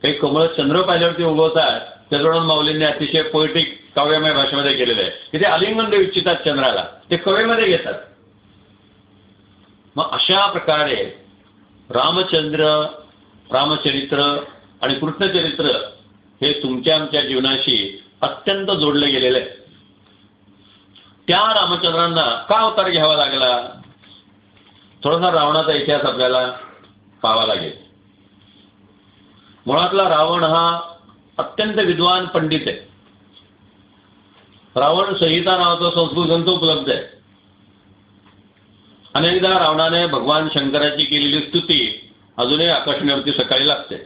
काही कमळ चंद्र पाहिल्यावरती उगवतात, त्याच्यावरून माऊलींनी अतिशय पोएटिक काव्यमय भाषेमध्ये केलेलं आहे की ते आलिंगन देऊ इच्छितात चंद्राला, ते कवेमध्ये घेतात. मग अशा प्रकारे रामचंद्र, रामचरित्र आणि कृष्णचरित्र हे तुमच्या आमच्या जीवनाशी अत्यंत जोडले गेलेले आहे. त्या रामचंद्रांना का अवतार घ्यावा लागला? थोडासा रावणाचा इतिहास आपल्याला पाहावा लागेल. मुळातला रावण हा अत्यंत विद्वान पंडित आहे. रावण संहिता नावाचा संस्कृत ग्रंथ उपलब्ध आहे. अनेकदा रावणाने भगवान शंकराची केलेली स्तुती अजूनही आकाशवाणीवरती सकाळी लागते.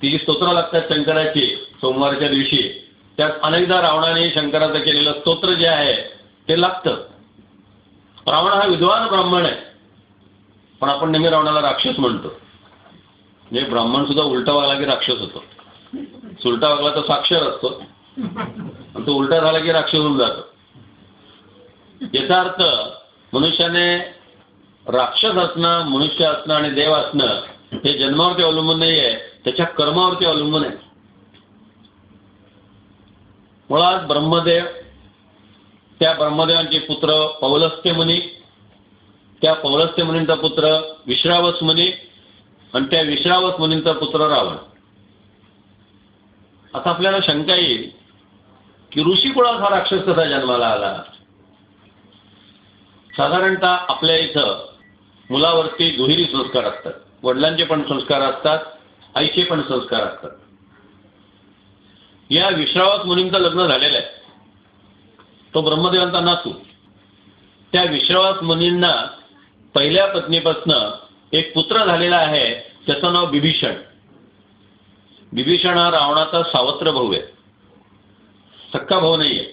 ती जी स्तोत्र लागतात शंकराची सोमवारच्या दिवशी, त्यात अनेकदा रावणाने शंकराचं केलेलं स्तोत्र जे आहे ते लागतं. रावण हा विद्वान ब्राह्मण आहे, पण आपण नेहमी रावणाला राक्षस म्हणतो. म्हणजे ब्राह्मण सुद्धा उलटा वागला की राक्षस होतो. उलटा वागला तर साक्षर असतो, आणि तो उलटा झाला की राक्षस होऊन जातो. याचा अर्थ मनुष्याने राक्षस असणं, मनुष्य असणं आणि देव असणं हे जन्मावरती अवलंबून नाही आहे, त्याच्या कर्मावरती अवलंबून आहे. मुळात ब्रह्मदेव, त्या ब्रह्मदेवांचे पुत्र पौलस्त्य मुनी, त्या पौलस्त्य मुनींचा पुत्र विश्रावस मुनी, आणि त्या विश्रावस मुनींचा पुत्र रावण. आता आपल्याला शंका येईल की ऋषी कुळात हा राक्षस कसा जन्माला आला? साधारणतः आपल्या इथं मुलावरती दुहेरी संस्कार असतात. वडिलांचे पण संस्कार असतात, आईचे पण संस्कार असतात. या विश्रावस मुनींचं लग्न झालेलं आहे. तो ब्रह्मदेवांचा नातू. त्या विश्रावस मुनींना पहिल्या पत्नीपासनं एक पुत्र झालेला आहे, त्याचं नाव बिभीषण. बिभीषण हा रावणाचा सावत्र भाऊ आहे, सक्का भाऊ नाहीये.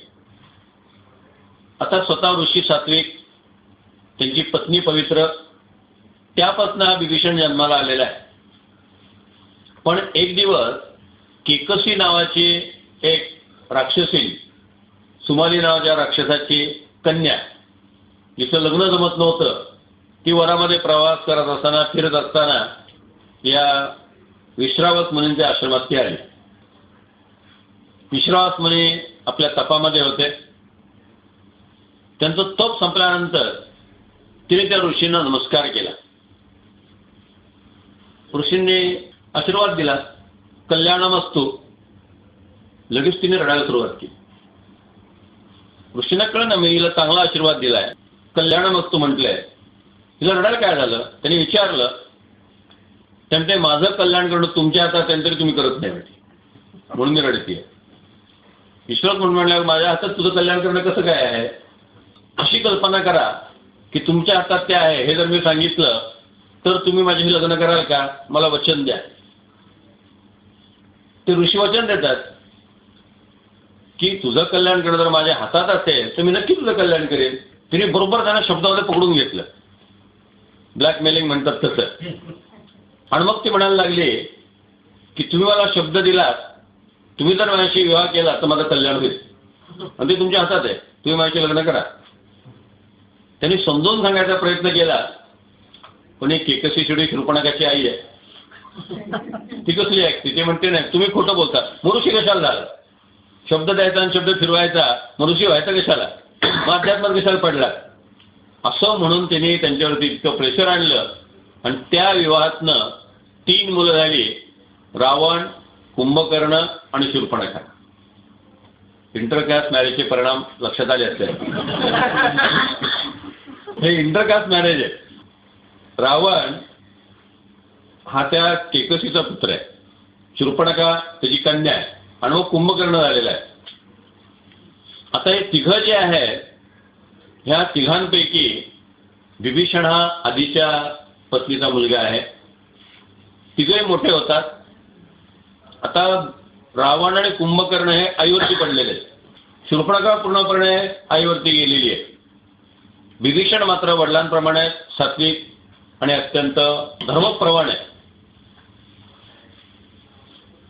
आता स्वतः ऋषी सात्विक, त्यांची पत्नी पवित्र, त्यापासून हा बिभीषण जन्माला आलेला आहे. पण एक दिवस केकसी नावाची एक राक्षसी, सुमाली नावाच्या राक्षसाची कन्या, जिचं लग्न जमत नव्हतं, ती वनामध्ये प्रवास करत असताना, फिरत असताना या विश्रावस मुनींच्या आश्रमात ती आली. विश्रावस मुनी आपल्या तपामध्ये होते. त्यांचं तप संपल्यानंतर तिने त्या ऋषींना नमस्कार केला. ऋषींनी आशीर्वाद दिला, कल्याणमस्तु. लगेच तिने रडायला सुरुवात केली. ऋषींना कळलं ना, मी हिला चांगला आशीर्वाद दिलाय, कल्याणमस्तु म्हटलंय, तिला रडायला काय झालं? त्यांनी विचारलं. त्यामुळे माझं कल्याण करणं तुमच्या हातात आहे, तरी तुम्ही करत नाही म्हणून मी रडतीये. ईश्वर म्हणून म्हणल्यावर माझ्या हातात तुझं कल्याण करणं कसं काय आहे? अशी कल्पना करा की तुमच्या हातात ते आहे, हे जर मी सांगितलं तर तुम्ही माझ्याशी लग्न कराल का? मला वचन द्या. ते ऋषी वचन देतात की तुझं कल्याण करणं जर माझ्या हातात असेल तर मी नक्की तुझं कल्याण करेन. तिने बरोबर त्यांना शब्दामध्ये पकडून घेतलं. ब्लॅकमेलिंग म्हणतात तसं. आणि मग ते म्हणायला लागले की तुम्ही मला शब्द दिलात, तुम्ही जर माझ्याशी विवाह केला तर माझं कल्याण होईल, आणि ते तुमच्या हातात आहे, तुम्ही माझ्याशी लग्न करा. त्यांनी समजावून सांगायचा प्रयत्न केला, पण एक केकसी शिडी शूर्पणखाची आई आहे. ती कसली आहे? तिथे म्हणते नाही तुम्ही खोटं बोलता, मनुष्य कशाला झाला? शब्द द्यायचा आणि शब्द फिरवायचा, मनुष्य व्हायचा कशाला? मग अध्यात्मात कशाला पडला? असं म्हणून त्यांनी त्यांच्यावरती इतकं प्रेशर आणलं आणि त्या विवाहातनं 3 मुलं झाली, रावण, कुंभकर्ण आणि शूर्पणखा. इंटरकास्ट मॅरेजचे परिणाम लक्षात आले असते. हे इंटरकास्ट मॅरेज आहे. रावण हा त्या केकसीचा पुत्र आहे, शूर्पणखा त्याची कन्या आहे आणि मग कुंभकर्ण झालेला आहे. आता हे तिघं जे आहे, ह्या तिघांपैकी विभीषण हा आधीच्या पत्नीचा मुलगा आहे. तिघे मोठे होतात. आता रावण आणि कुंभकर्ण हे आईवरती पडलेले आहेत. शूर्पणखा पूर्णपणे आईवरती गेलेली आहे. विभीषण मात्र वडिलांप्रमाणे सात्विक आणि अत्यंत धर्मप्रवण आहे.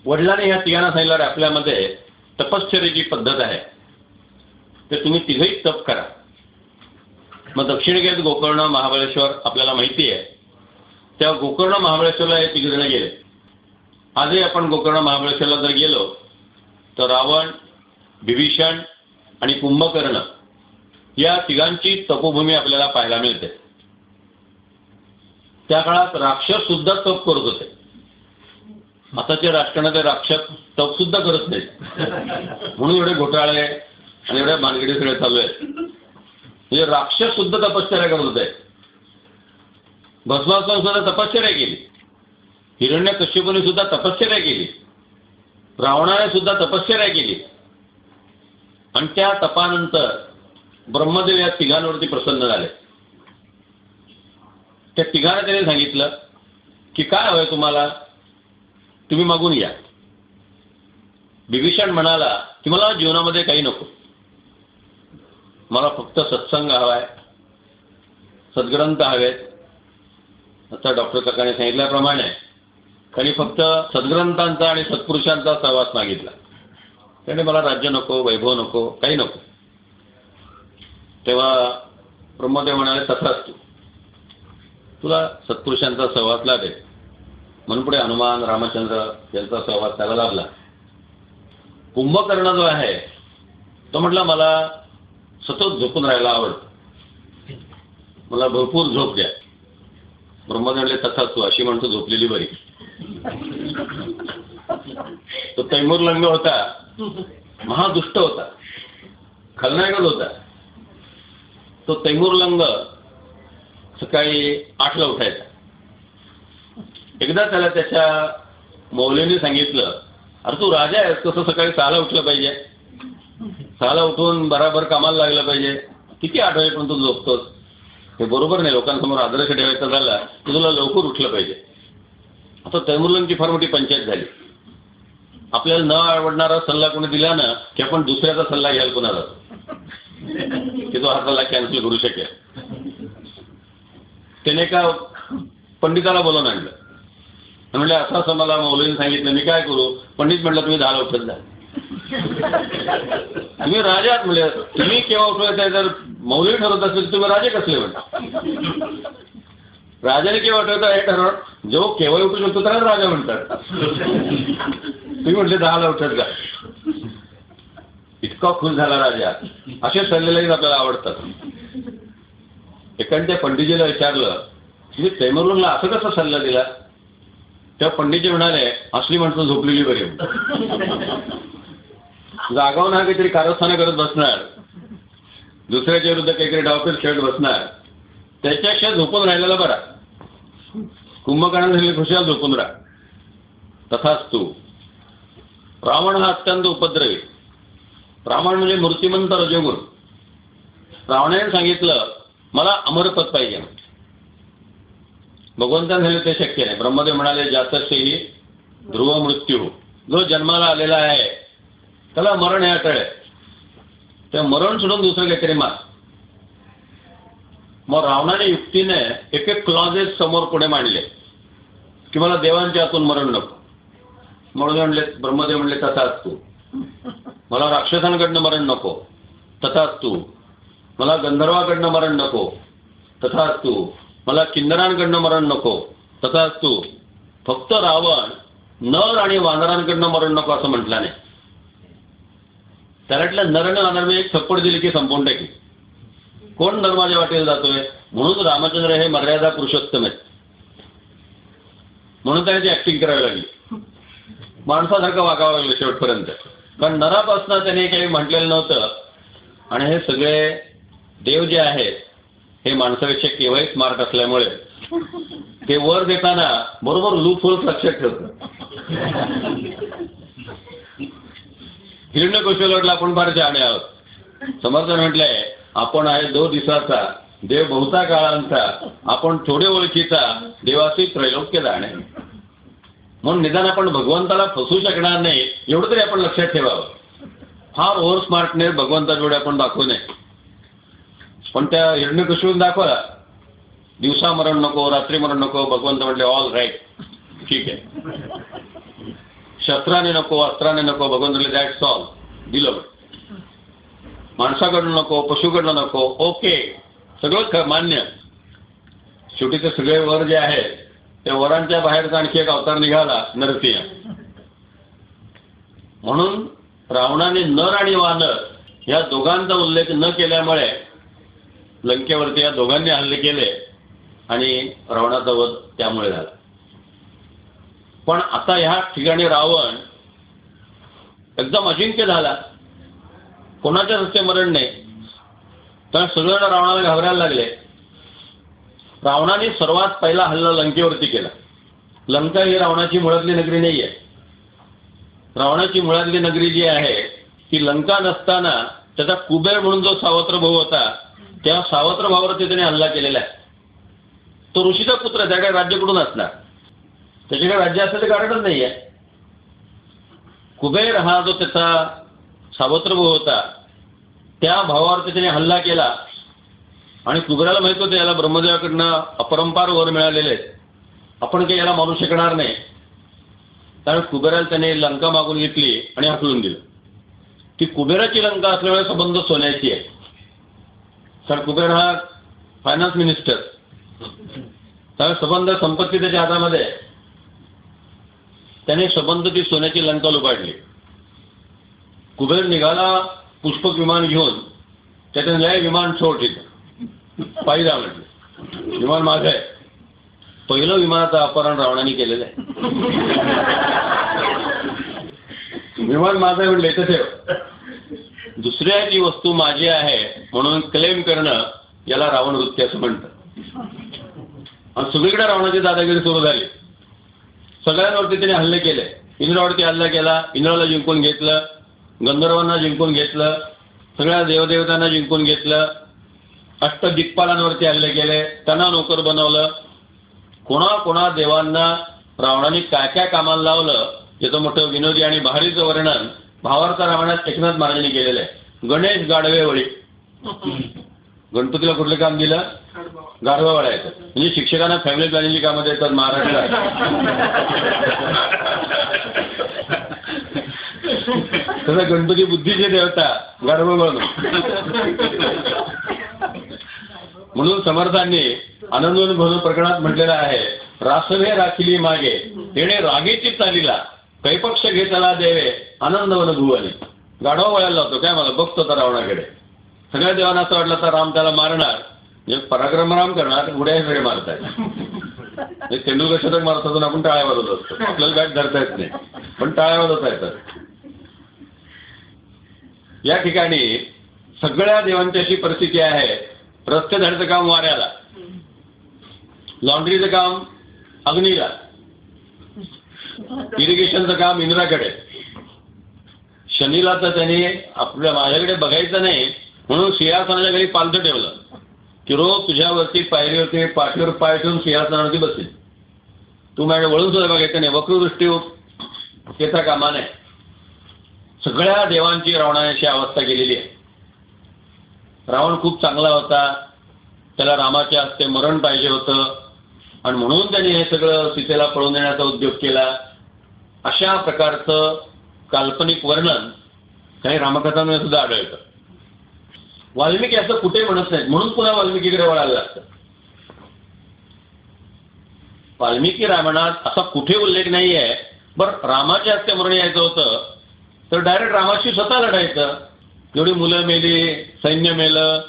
वडिलांनी ह्या तिघांना सांगितलं आपल्यामध्ये तपश्चर्याची पद्धत आहे, ते तुम्ही तिघही तप करा. मग दक्षिणेत गोकर्ण, महाबळेश्वर आपल्याला माहिती आहे. त्या गोकर्ण महाबळेश्वरला हे तिघजण गेले. आजही आपण गोकर्ण महाबळेश्वरला जर गेलो तर रावण, विभीषण आणि कुंभकर्ण या तिघांची तपोभूमी आपल्याला पाहायला मिळते. त्या काळात राक्षस सुद्धा तप करत होते. आताचे राष्ट्रनेते राक्षस तप सुद्धा करत नाहीत, म्हणून एवढे घोटाळे आणि एवढ्या भानगडी सगळे चालू आहेत. म्हणजे राक्षस सुद्धा तपश्चर्या करत होते. भस्मासुराने सुद्धा तपश्चर्या केली, हिरण्यकश्यपूने सुद्धा तपश्चर्या केली, रावणाने सुद्धा तपश्चर्या केली. आणि त्या तपानंतर ब्रह्मदेव या तिघांवरती प्रसन्न झाले. त्या तिघांना त्याने सांगितलं की काय हवंय तुम्हाला, तुम्ही मागून घ्या. विभीषण म्हणाला की मला जीवनामध्ये काही नको, मला फक्त सत्संग हवाय, सद्ग्रंथ हवेत. आता डॉक्टर काकाने सांगितल्याप्रमाणे त्यांनी फक्त सद्ग्रंथांचा आणि सत्पुरुषांचा सहवास मागितला. त्याने मला राज्य नको, वैभव नको, काही नको. तेव्हा ब्रह्मदेव म्हणाले तथास्तु, तुला सत्पुरुषांचा सहवास लाभेल. म्हणून पुढे हनुमान, रामचंद्र यांचा सहवास त्याला लाभला. कुंभकर्ण जो आहे तो म्हटला मला सतत झोपून राहायला आवडतं, मला भरपूर झोप द्या. ब्रह्मदेव म्हणले तथास्तु, अशी म्हणतो झोपलेली बरी. तो तैमूरलंग होता, महादुष्ट होता, खलनायकच होता. तो तैमूरलंग सकाळी 8ला उठायचा. एकदा त्याला त्याच्या मौलीने सांगितलं, अरे तू राजा आहेस, कसं सकाळी 6ला उठलं पाहिजे, 6ला उठून बराबर कामाला लागलं पाहिजे, किती 8 वाजेपर्यंत तू झोपतोस, हे बरोबर नाही. लोकांसमोर आदर्श ठेवायचा झाला की तुला लवकर उठलं पाहिजे. आता तैमूरलंगची फार मोठी पंचायत झाली. आपल्याला न आवडणारा सल्ला कोणी दिला ना की आपण दुसऱ्याचा सल्ला घ्यायला कोणाला की तो हा सल्ला कॅन्सल करू शकेल. त्याने एका पंडिताला बोलावून आणलं. म्हणले असं असं मला मौलवीने सांगितलं, मी काय करू? पंडित म्हटलं तुम्ही 10ला उठत जा. तुम्ही राजा आहात. म्हणजे तुम्ही केव्हा उठवायचं जर मौलवी ठरवत असेल तुम्ही राजे कसले म्हणता? राजाने केव्हा उठवायचं हे ठरवत, जो केव्हा उठू शकतो त्याला राजा म्हणतात. तुम्ही म्हटले 10ला उठत जा. इतका खुश झाला राजा. असे सल्लेही आपल्याला आवडतात. एकाने त्या पंडितजीला विचारलं तुम्ही तैमूरलंगला असं कसा सल्ला दिला? त्या पंडितजी म्हणाले असली माणसं झोपलेली बरी. जागावून हा काहीतरी कारस्थाने करत बसणार, दुसऱ्याच्या विरुद्ध काहीतरी डावपेच खेळत बसणार, त्याच्यापेक्षा झोपून राहिलेला बरा. कुंभकर्ण झाले खुशाल झोपून राहा. तथास्तु. रावण हा अत्यंत उपद्रवी. रावण म्हणजे मूर्तिमंत रजोगुण. रावणाने सांगितलं मला अमरपद पाहिजे. भगवंताने झाले ते शक्य नाही. ब्रह्मदेव म्हणाले जातस्यहि ध्रुव मृत्यू. जो जन्माला आलेला आहे त्याला मरण हे अटळ आहे. त्या मरण सोडून दुसरं काहीतरी मार. मग रावणाने युक्तीने एक एक क्लॉजेस समोर पुढे मांडले की मला देवांच्या हातून मरण नको. म्हणून म्हणले ब्रह्मदेव म्हणले तथास्तु. मला राक्षसांकडनं मरण नको. तथास्तु. मला गंधर्वाकडनं मरण नको. तथास्तु. मला किन्नरांकडनं मरण नको, तसाच तू फक्त रावण नर आणि वानरांकडनं मरण नको असं म्हटलं नाही. त्याला वाटलं नर आणि वानर मी एक थप्पड दिली की संपवून टाकी, कोण नर माझ्या वाटेला जातोय. म्हणून रामचंद्र हे मर्यादा पुरुषोत्तम आहेत. म्हणून त्याची ऍक्टिंग करावी लागली, माणसासारखं वागावं लागलं शेवटपर्यंत. कारण नरापासून त्याने काही म्हटलेलं नव्हतं. आणि हे सगळे देव जे आहेत हे माणसापेक्षा केव्हाही स्मार्ट असल्यामुळे ते वर देताना बरोबर लूप होल्स लक्षात ठेवतं. हिरण्यकशिपूला आपण फार शहाणे आहोत. समर्थन म्हटलंय आपण आहे 2 दिवसाचा देव बहुता काळांचा, आपण थोडे ओळखीचा देवाचे त्रैलोक्य जाणे. म्हणून निदान आपण भगवंताला फसवू शकणार नाही एवढं तरी आपण लक्षात ठेवावं. फार ओव्हर स्मार्टनेस भगवंताजवळ आपण दाखवू नये. पण त्या हिरण्यकशिपूने दाखवला, दिवसा मरण नको, रात्री मरण नको. भगवंत म्हटले ऑल राईट, ठीक आहे. शस्त्राने नको, अस्त्राने नको. भगवंत म्हटले दॅट्स ऑल, दिलं. माणसाकडनं नको, पशुकडनं नको, ओके, सगळं मान्य. शेवटी ते सगळे वर जे आहेत त्या वरांच्या बाहेरचा आणखी एक अवतार निघाला, नरसिंह. म्हणून रावणाने नर आणि वानर या दोघांचा उल्लेख न केल्यामुळे लंकेवरती या दोघांनी हल्ले केले आणि रावणाचा वध त्यामुळे झाला. पण आता ह्या ठिकाणी रावण एकदम अजिंक्य झाला, कोणाच्या रस्ते मरण नाही. तर सगळं रावणाला घाबरायला लागले. रावणाने सर्वात पहिला हल्ला लंकेवरती केला. लंका ही रावणाची मुळातली नगरी नाही आहे. रावणाची मुळातली नगरी जी आहे ती लंका नसताना त्याचा कुबेर म्हणून जो सावत्र भाऊ होता त्या सावत्र भावावरती त्याने हल्ला केलेला आहे. तो ऋषीचा पुत्र, त्याकडे राज्य कुठून असणार, त्याच्याकडे राज्य असं ते कारणच नाही आहे. कुबेर हा जो त्याचा सावत्र भाऊ होता त्या भावावरती त्याने हल्ला केला. आणि कुबेराला माहित होतं याला ब्रह्मदेवाकडनं अपरंपार वर मिळालेले आहेत, आपण काही याला मारू शकणार नाही. कारण कुबेराला त्याने लंका मागून घेतली आणि हाकलून दिलं. ती कुबेराची लंका असल्यामुळे संबंध सोन्याची आहे. कारण कुबेर हा फायनान्स मिनिस्टर, त्यामुळे संबंध संपत्ती त्याच्या हातामध्ये. त्याने संबंध ती सोन्याची लंका लुबाडली. कुबेर निघाला पुष्पक विमान घेऊन, त्याच्या लय विमान सोड तिथं पायी जा म्हटलं, विमान माझं आहे. पहिलं विमानाचं अपहरण रावणाने केलेलं आहे. विमान माझं आहे म्हटलं इथं ठेव. दुसऱ्याची वस्तू माझी आहे म्हणून क्लेम करणं याला रावण वृत्ती असं म्हणतं. आणि सगळीकडे रावणाची दादागिरी सुरू झाली. सगळ्यांवरती त्याने हल्ले केले. इंद्रावरती हल्ला केला, इंद्राला जिंकून घेतलं, गंधर्वांना जिंकून घेतलं, सगळ्या देवदेवतांना जिंकून घेतलं, अष्टदिक्पालांवरती हल्ले केले, त्यांना नोकर बनवलं. कोणा देवांना रावणाने काय काय कामाला लावलं याचं मोठं विनोदी आणि भारीचं वर्णन भावार्थ रामायणात एकनाथ महाराजांनी केलेलं आहे. गणेश गाढवे वळी. गणपतीला कुठलं काम दिलं, गाढवा वळायचं. म्हणजे शिक्षकांना फॅमिली प्लॅनिंगची कामं देतात महाराष्ट्रात. तसं गणपती बुद्धीचे देवता गाढवा वळणं. म्हणून समर्थांनी आनंदोन प्रकरणात म्हटलेलं आहे, रासवे राखिली मागे तेणे रागेची चालीला कैपक्ष घेतला देवे आनंदवन भुवने. गाढवा वळायला लावतो काय, मला बघतो तर रावणाकडे. सगळ्या देवांना असं वाटलं तर राम त्याला मारणार, म्हणजे पराक्रम राम करणार, उड्या सगळे मारतायत. तेंडुलकर शतक मारत असून आपण टाळ्या वाजवत असतो, आपल्याला बॅट धरता येत नाही पण टाळ्या वाजवता येतात. या ठिकाणी सगळ्या देवांची अशी परिस्थिती आहे, रस्ते झाडाचं काम वाऱ्याला, लॉन्ड्रीचं काम अग्नीला, इरिगेशनचं काम इंद्राकडे. शनीला तर त्याने आपल्या माझ्याकडे बघायचं नाही म्हणून सिंहासनाच्या घरी पालथं ठेवलं की रोज तुझ्यावरती पायरीवरती पाठीवर पाय ठेवून सिंहासनावरती बसेल. तू माझ्या वळून सुद्धा बघायचं नाही, वक्रदृष्टी त्याचा कामा नाही. सगळ्या देवांची रावणाने अशी अवस्था केलेली आहे. रावण खूप चांगला होता, त्याला रामाच्या हस्ते मरण पाहिजे होतं आणि म्हणून त्यांनी हे सगळं सीतेला पळून देण्याचा उद्योग केला. अशा प्रकारचं काल्पनिक वर्णन काही रामकथांमध्ये सुद्धा आढळतं. वाल्मिकी असं कुठे म्हणत नाहीत, म्हणून पुन्हा वाल्मिकीकडे वळायला लागतं. वाल्मिकी रामायणात असा कुठे उल्लेख नाही आहे. बरं, रामाच्या हस्ते मरण यायचं होतं तर डायरेक्ट रामाशी स्वतः लढायचं. एवढी मुलं मेली, सैन्य मेलं,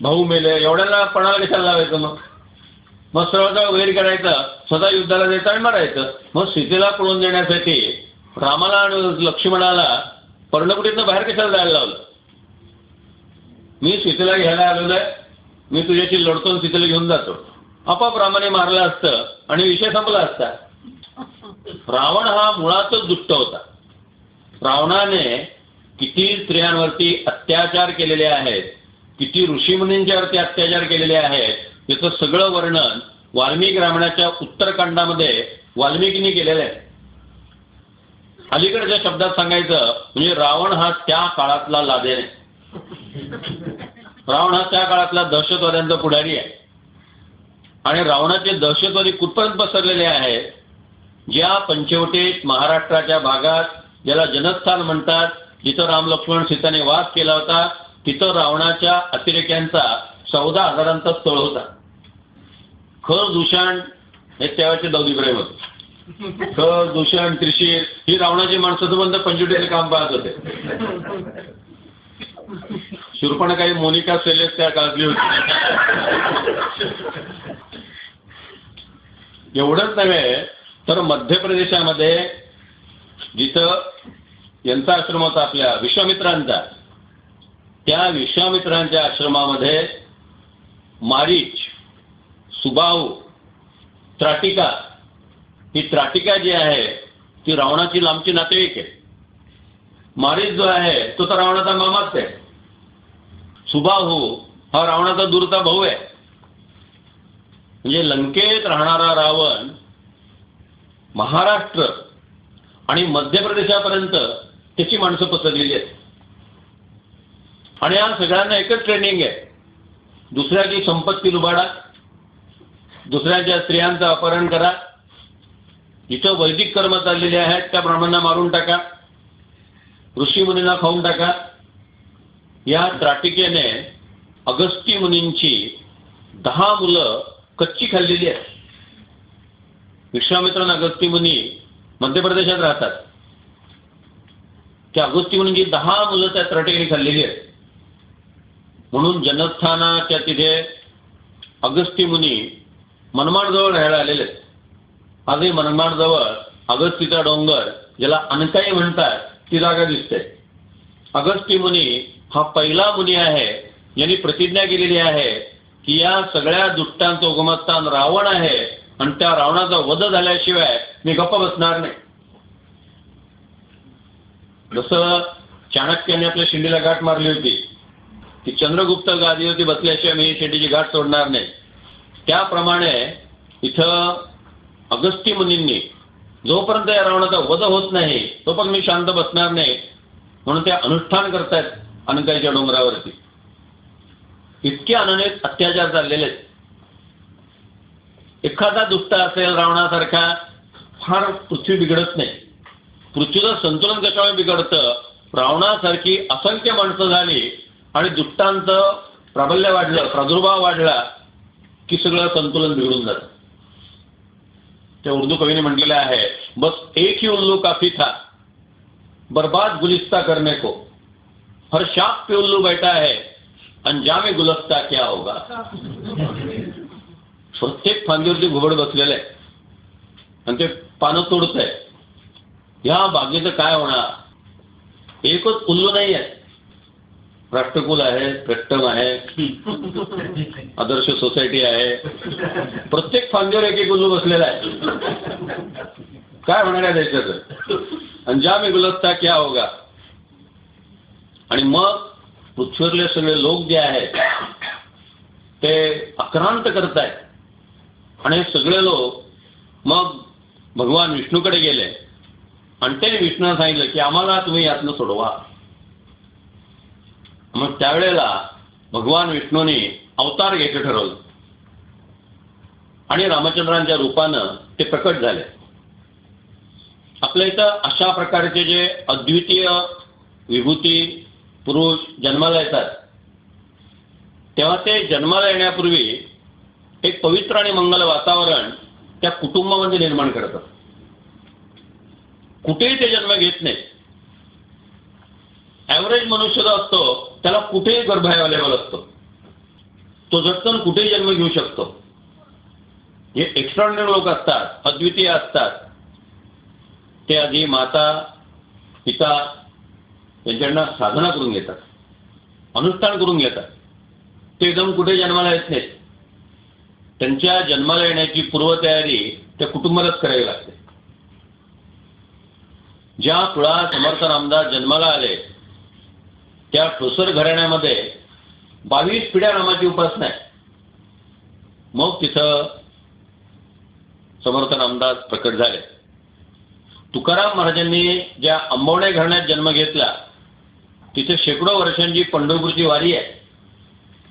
भाऊ मेले, एवढ्याला पणाला कशाला लावायचं? मग सरळ वगैरे करायचं, स्वतः युद्धाला जायचं आणि मारायचं. मग सीतेला पळून देण्यासाठी रामाला आणि लक्ष्मणाला पर्णकुटीतनं बाहेर कशाला जायला लावलं? मी सीतेला घ्यायला आलेलो आहे, मी तुझ्याशी लढतो आणि सीतेला घेऊन जातो. आपाप रामाने मारलं असतं आणि विषय संपला असता. रावण हा मुळातच दुष्ट होता. रावणाने किती स्त्रियांवरती अत्याचार केलेले आहेत, किती ऋषीमुनींच्यावरती अत्याचार केलेले आहेत, याचं सगळं वर्णन वाल्मिकी रामायणाच्या उत्तरकांडामध्ये वाल्मिकींनी केलेलं आहे. अलीकडच्या शब्दात सांगायचं म्हणजे रावण हा त्या काळातला लादेन आहे. रावण हा त्या काळातला दहशतवाद्यांचा पुढारी आहे. आणि रावणाचे दहशतवादी कुठपर्यंत पसरलेले आहेत? ज्या पंचवटीत महाराष्ट्राच्या भागात, ज्याला जनस्थान म्हणतात, जिथं राम लक्ष्मण सीताने वास केला होता, तिथं रावणाच्या अतिरेक्यांचा 14,000 तळ होता. खर दूषण हे त्यावेळेचे दाऊद इब्राहिम होते. खर दूषण, त्रिशीर ही रावणाची माणसं संबंध पंचवटीचे काम पाहत होते. शूर्पणखा मोनिका सेलेस त्या काळातली होती. एवढंच नव्हे तर मध्य प्रदेशामध्ये जिथं यांचा आश्रम होता आपल्या विश्वामित्रांचा, त्या विश्वामित्रांच्या आश्रमामध्ये मारीच, सुबाहू, त्राटिका, ही त्राटिका जी आहे ती रावणाची लांबची नातेवाईक आहे. मारीच जो आहे तो तर रावणाचा मामाच आहे. सुबाहू हा रावणाचा दूरचा भाऊ आहे. म्हणजे लंकेत राहणारा रावण महाराष्ट्र आणि मध्य प्रदेशापर्यंत त्याची माणसं पसरलेली आहेत. आणि या सगळ्यांना एकच ट्रेनिंग आहे, दुसऱ्याची संपत्ती लुबाडा, दुसऱ्याच्या स्त्रियांचं अपहरण करा, जिथं वैदिक कर्म चाललेले आहेत त्या ब्राह्मणांना मारून टाका, ऋषीमुनींना खाऊन टाका. या त्राटिकेने अगस्ती मुनींची 10 मुलं कच्ची खाल्लेली आहेत. विश्वामित्र आणि अगस्ती मुनी मध्य प्रदेशात राहतात. त्या अगस्ती मुनींची 10 मुलं त्या त्राटिकेने खाल्लेली आहेत. म्हणून जनस्थानाच्या तिथे अगस्ती मुनी मनमाडजवळ राहायला आलेले आहेत. आजही मनमाडजवळ अगस्तीचा डोंगर, ज्याला अनकाई म्हणतात, ती जागा दिसते. अगस्ती मुनी हा पहिला मुनी आहे यांनी प्रतिज्ञा केलेली आहे की या सगळ्या दुष्टांचं उगमस्थान रावण आहे आणि त्या रावणाचा वध झाल्याशिवाय मी गप्प बसणार नाही. जसं चाणक्याने आपल्या शिंडीला गाठ मारली होती की चंद्रगुप्त गादीवरती बसल्याशिवाय मी शिंडीची गाठ सोडणार नाही, त्याप्रमाणे इथं अगस्ती मुनींनी जोपर्यंत या रावणाचा वध होत नाही तोपर्यंत मी शांत बसणार नाही म्हणून ते अनुष्ठान करतायत अनकाईच्या डोंगरावरती. इतके अनन्वित अत्याचार चाललेले आहेत. एखादा दुष्ट असेल रावणासारखा, फार पृथ्वी बिघडत नाही. पृथ्वीचं संतुलन कशामुळे बिघडतं? रावणासारखी असंख्य माणसं झाली आणि दुष्टांचं प्राबल्य वाढलं, प्रादुर्भाव वाढला की सगळं संतुलन बिघडून जातं. त्या उर्दू कवीने म्हटलेलं आहे, बस एक ही उल्लू काफी था बर्बाद गुलिस्ता करने को, हर शाख पे उल्लू बैठा है अंजामे गुलस्ता क्या होगा. प्रत्येक फांदीवरती घुबड भरलेलं आहे आणि ते पानं तोडत आहे. ह्या बागेचं काय होणार? एकच उल्लू नाही आहे, राष्ट्रकुल आहे, प्रेष्टम आहे, आदर्श सोसायटी आहे, प्रत्येक फांदीवर एक एक उल्लू बसलेला आहे. काय होणार आहे देशाचं? अंजामे गुलस्ता क्या होगा. आणि मग पृथ्वीवरले सगळे लोक जे आहेत ते आक्रांत करतायत आणि सगळे लोक मग भगवान विष्णूकडे गेले आणि ते विष्णूने सांगितलं की आम्हाला तुम्ही यातनं सोडवा. मग त्यावेळेला भगवान विष्णूने अवतार घ्यायचं ठरवलं आणि रामचंद्रांच्या रूपानं ते प्रकट झाले. आपल्या इथं अशा प्रकारचे जे अद्वितीय विभूती पुरुष जन्माला येतात तेव्हा ते जन्माला येण्यापूर्वी एक पवित्र आणि मंगल वातावरण त्या कुटुंबामध्ये निर्माण करतात. कुठेही ते जन्म घेत नाही. ॲव्हरेज मनुष्य जो असतो त्याला कुठेही गर्भ अवेलेबल असतो. तो झटकन कुठेही जन्म घेऊ शकतो. हे एक्स्ट्रॉर्डिनरी लोक असतात, अद्वितीय असतात. ते आधी माता पिता यांच्याकडनं साधना करून घेतात, अनुष्ठान करून घेतात. ते एकदम कुठे जन्माला येत नाहीत. त्यांच्या जन्माला येण्याची पूर्वतयारी त्या कुटुंबालाच करावी लागते. ज्या कुळात समर्थ रामदास जन्माला आले त्या ठोसर घराण्यामध्ये 22 पिढ्या रामाची उपासना आहे. मग तिथं समर्थ रामदास प्रकट झाले. तुकाराम महाराजांनी ज्या अंबवणे घराण्यात जन्म घेतला तिथे शेकडो वर्षांची पंढरपूरची वारी आहे.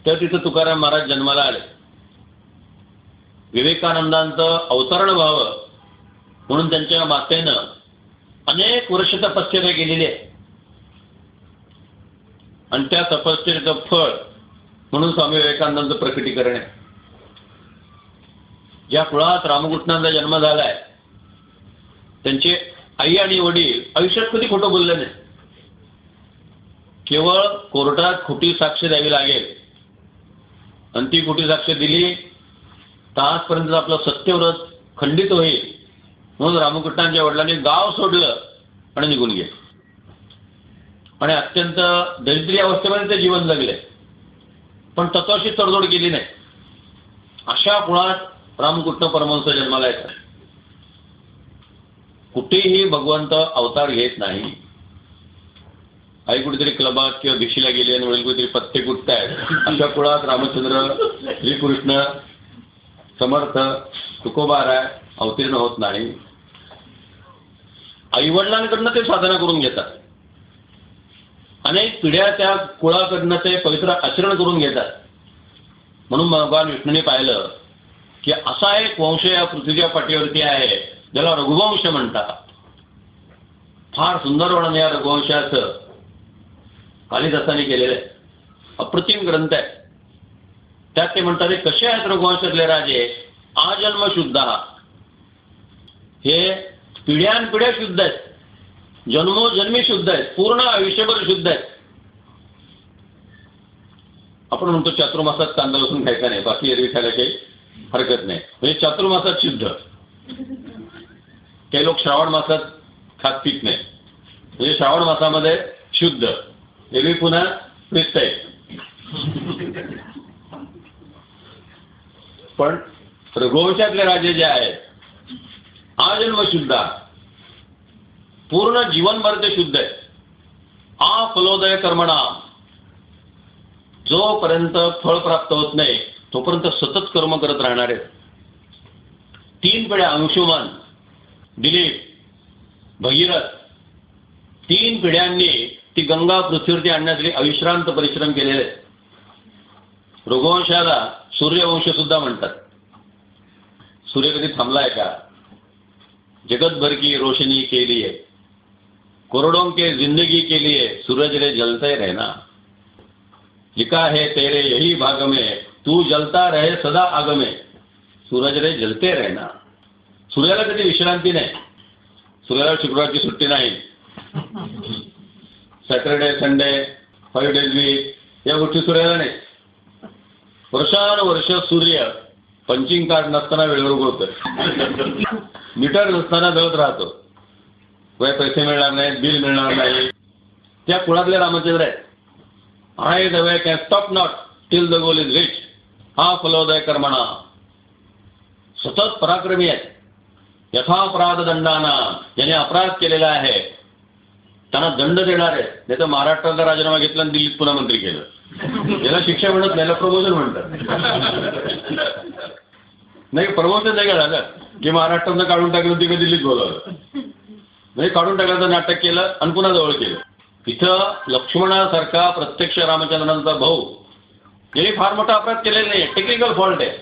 तर तिथं तुकाराम महाराज जन्माला आले. विवेकानंदांचं अवतरण व्हावं म्हणून त्यांच्या मातेनं अनेक वर्ष तपश्चर्या केलेली आहे. आणि त्या तपश्चर्याचं फळ म्हणून स्वामी विवेकानंदांचं प्रकटीकरण आहे. ज्या कुळात रामकृष्णांचा जन्म झालाय त्यांचे आई आणि वडील आयुष्यात कधी खोटं बोलले नाही. केवळ कोर्टात खोटी साक्ष द्यावी लागेल आणि ती खोटी साक्ष दिली तर आजपर्यंत आपलं सत्यव्रत खंडित होईल म्हणून रामकृष्णांच्या वडिलांनी गाव सोडलं आणि निघून गेले. आणि अत्यंत दरिद्री अवस्थेमध्ये ते जीवन जगले, पण तत्वाशी तडजोड केली नाही. अशा कुळात रामकृष्ण परमहंस जन्माला येतात. कुठेही भगवंत अवतार घेत नाही. आई कुठेतरी क्लबात किंवा भिशीला गेली आणि वडील कुठेतरी पत्ते कुटतायत. अशा कुळात रामचंद्र, श्रीकृष्ण, समर्थ, तुकोबाराय अवतीर्ण होत नाही. आईवडिलांकडनं ते साधना करून घेतात. अनेक पिढ्या त्या कुळाकडनं ते पवित्र आचरण करून घेतात. म्हणून भगवान विष्णूने पाहिलं की असा एक वंश या पृथ्वीच्या पाठीवरती आहे ज्याला रघुवंश म्हणतात. फार सुंदर वर्णन या रघुवंशाचं कालिदासाने केलेलं आहे. अप्रतिम ग्रंथ आहे. त्यात ते म्हणतात हे कसे आहेत रघुवंशातले राजे? आजन्म शुद्ध. हे पिढ्यानपिढ्या शुद्ध आहेत, जन्मोजन्मी शुद्ध आहेत, पूर्ण आयुष्यभर शुद्ध आहेत. आपण म्हणतो चातुर्मासात कांदा लसूण खायचा नाही, बाकी एरवी खायला काही हरकत नाही. म्हणजे चातुर्मासात शुद्ध. काही लोक श्रावण मासात खात पीत नाही, म्हणजे श्रावण मासामध्ये शुद्ध, एरवी पुन्हा प्रिस्त आहे. पण रघुवंशातले राजे जे आहेत आजन्म शुद्ध, पूर्ण जीवनभर ते शुद्ध आहे. आ फलोदय कर्मणा, जोपर्यंत फळ प्राप्त होत नाही तोपर्यंत सतत कर्म करत राहणार आहेत. 3 पिढ्या अंशुमान, दिलीप, भगीरथ, 3 पिढ्यांनी ती गंगा पृथ्वीवरती आणण्यासाठी अविश्रांत परिश्रम केलेले. रघुवंशाला सूर्यवंश सुद्धा म्हणतात. सूर्य कधी थांबलाय का? जगत भर की रोशनी के लिए, करोड़ों के जिंदगी के लिए सूरज रे जलते रहना. लिखा है तेरे यही भाग में, तू जलता रहे सदा आग में, सूरज रे जलते रहना. सूर्याला कधी विश्रांती नाही. सूर्याला शुक्रवारची सुट्टी नाही. सॅटरडे, संडे, 5 days वीक या गोष्टी सूर्याला नाही. वर्षानुवर्ष सूर्य पंचिंग कार्ड नसताना वेळेवर उगवतोय, मीटर नसताना जळत राहतो. काही पैसे मिळणार नाहीत, बिल मिळणार नाही. त्या कुळातले रामचंद्र आहेत. I the way can stop not till the goal is rich. हा फलोदय कर्मणा. सतत पराक्रमी आहेत. यथापराध दंडाना, ज्याने अपराध केलेला आहे त्यांना दंड देणार आहे. नाही तर महाराष्ट्राचा राजीनामा घेतला आणि दिल्लीत पुन्हा मंत्री केलं. याला शिक्षा म्हणत नाही, याला प्रमोशन म्हणतात. नाही, प्रमोशन नाही का झालं की महाराष्ट्रातनं काढून टाकलं तिकडे दिल्लीत बोलावलं. म्हणजे काढून टाकल्याचं नाटक केलं आणि पुन्हा जवळ केलं. इथं लक्ष्मणासारखा प्रत्यक्ष रामचंद्रांचा भाऊ यांनी फार मोठा अपराध केलेला नाही. टेक्निकल फॉल्ट आहे.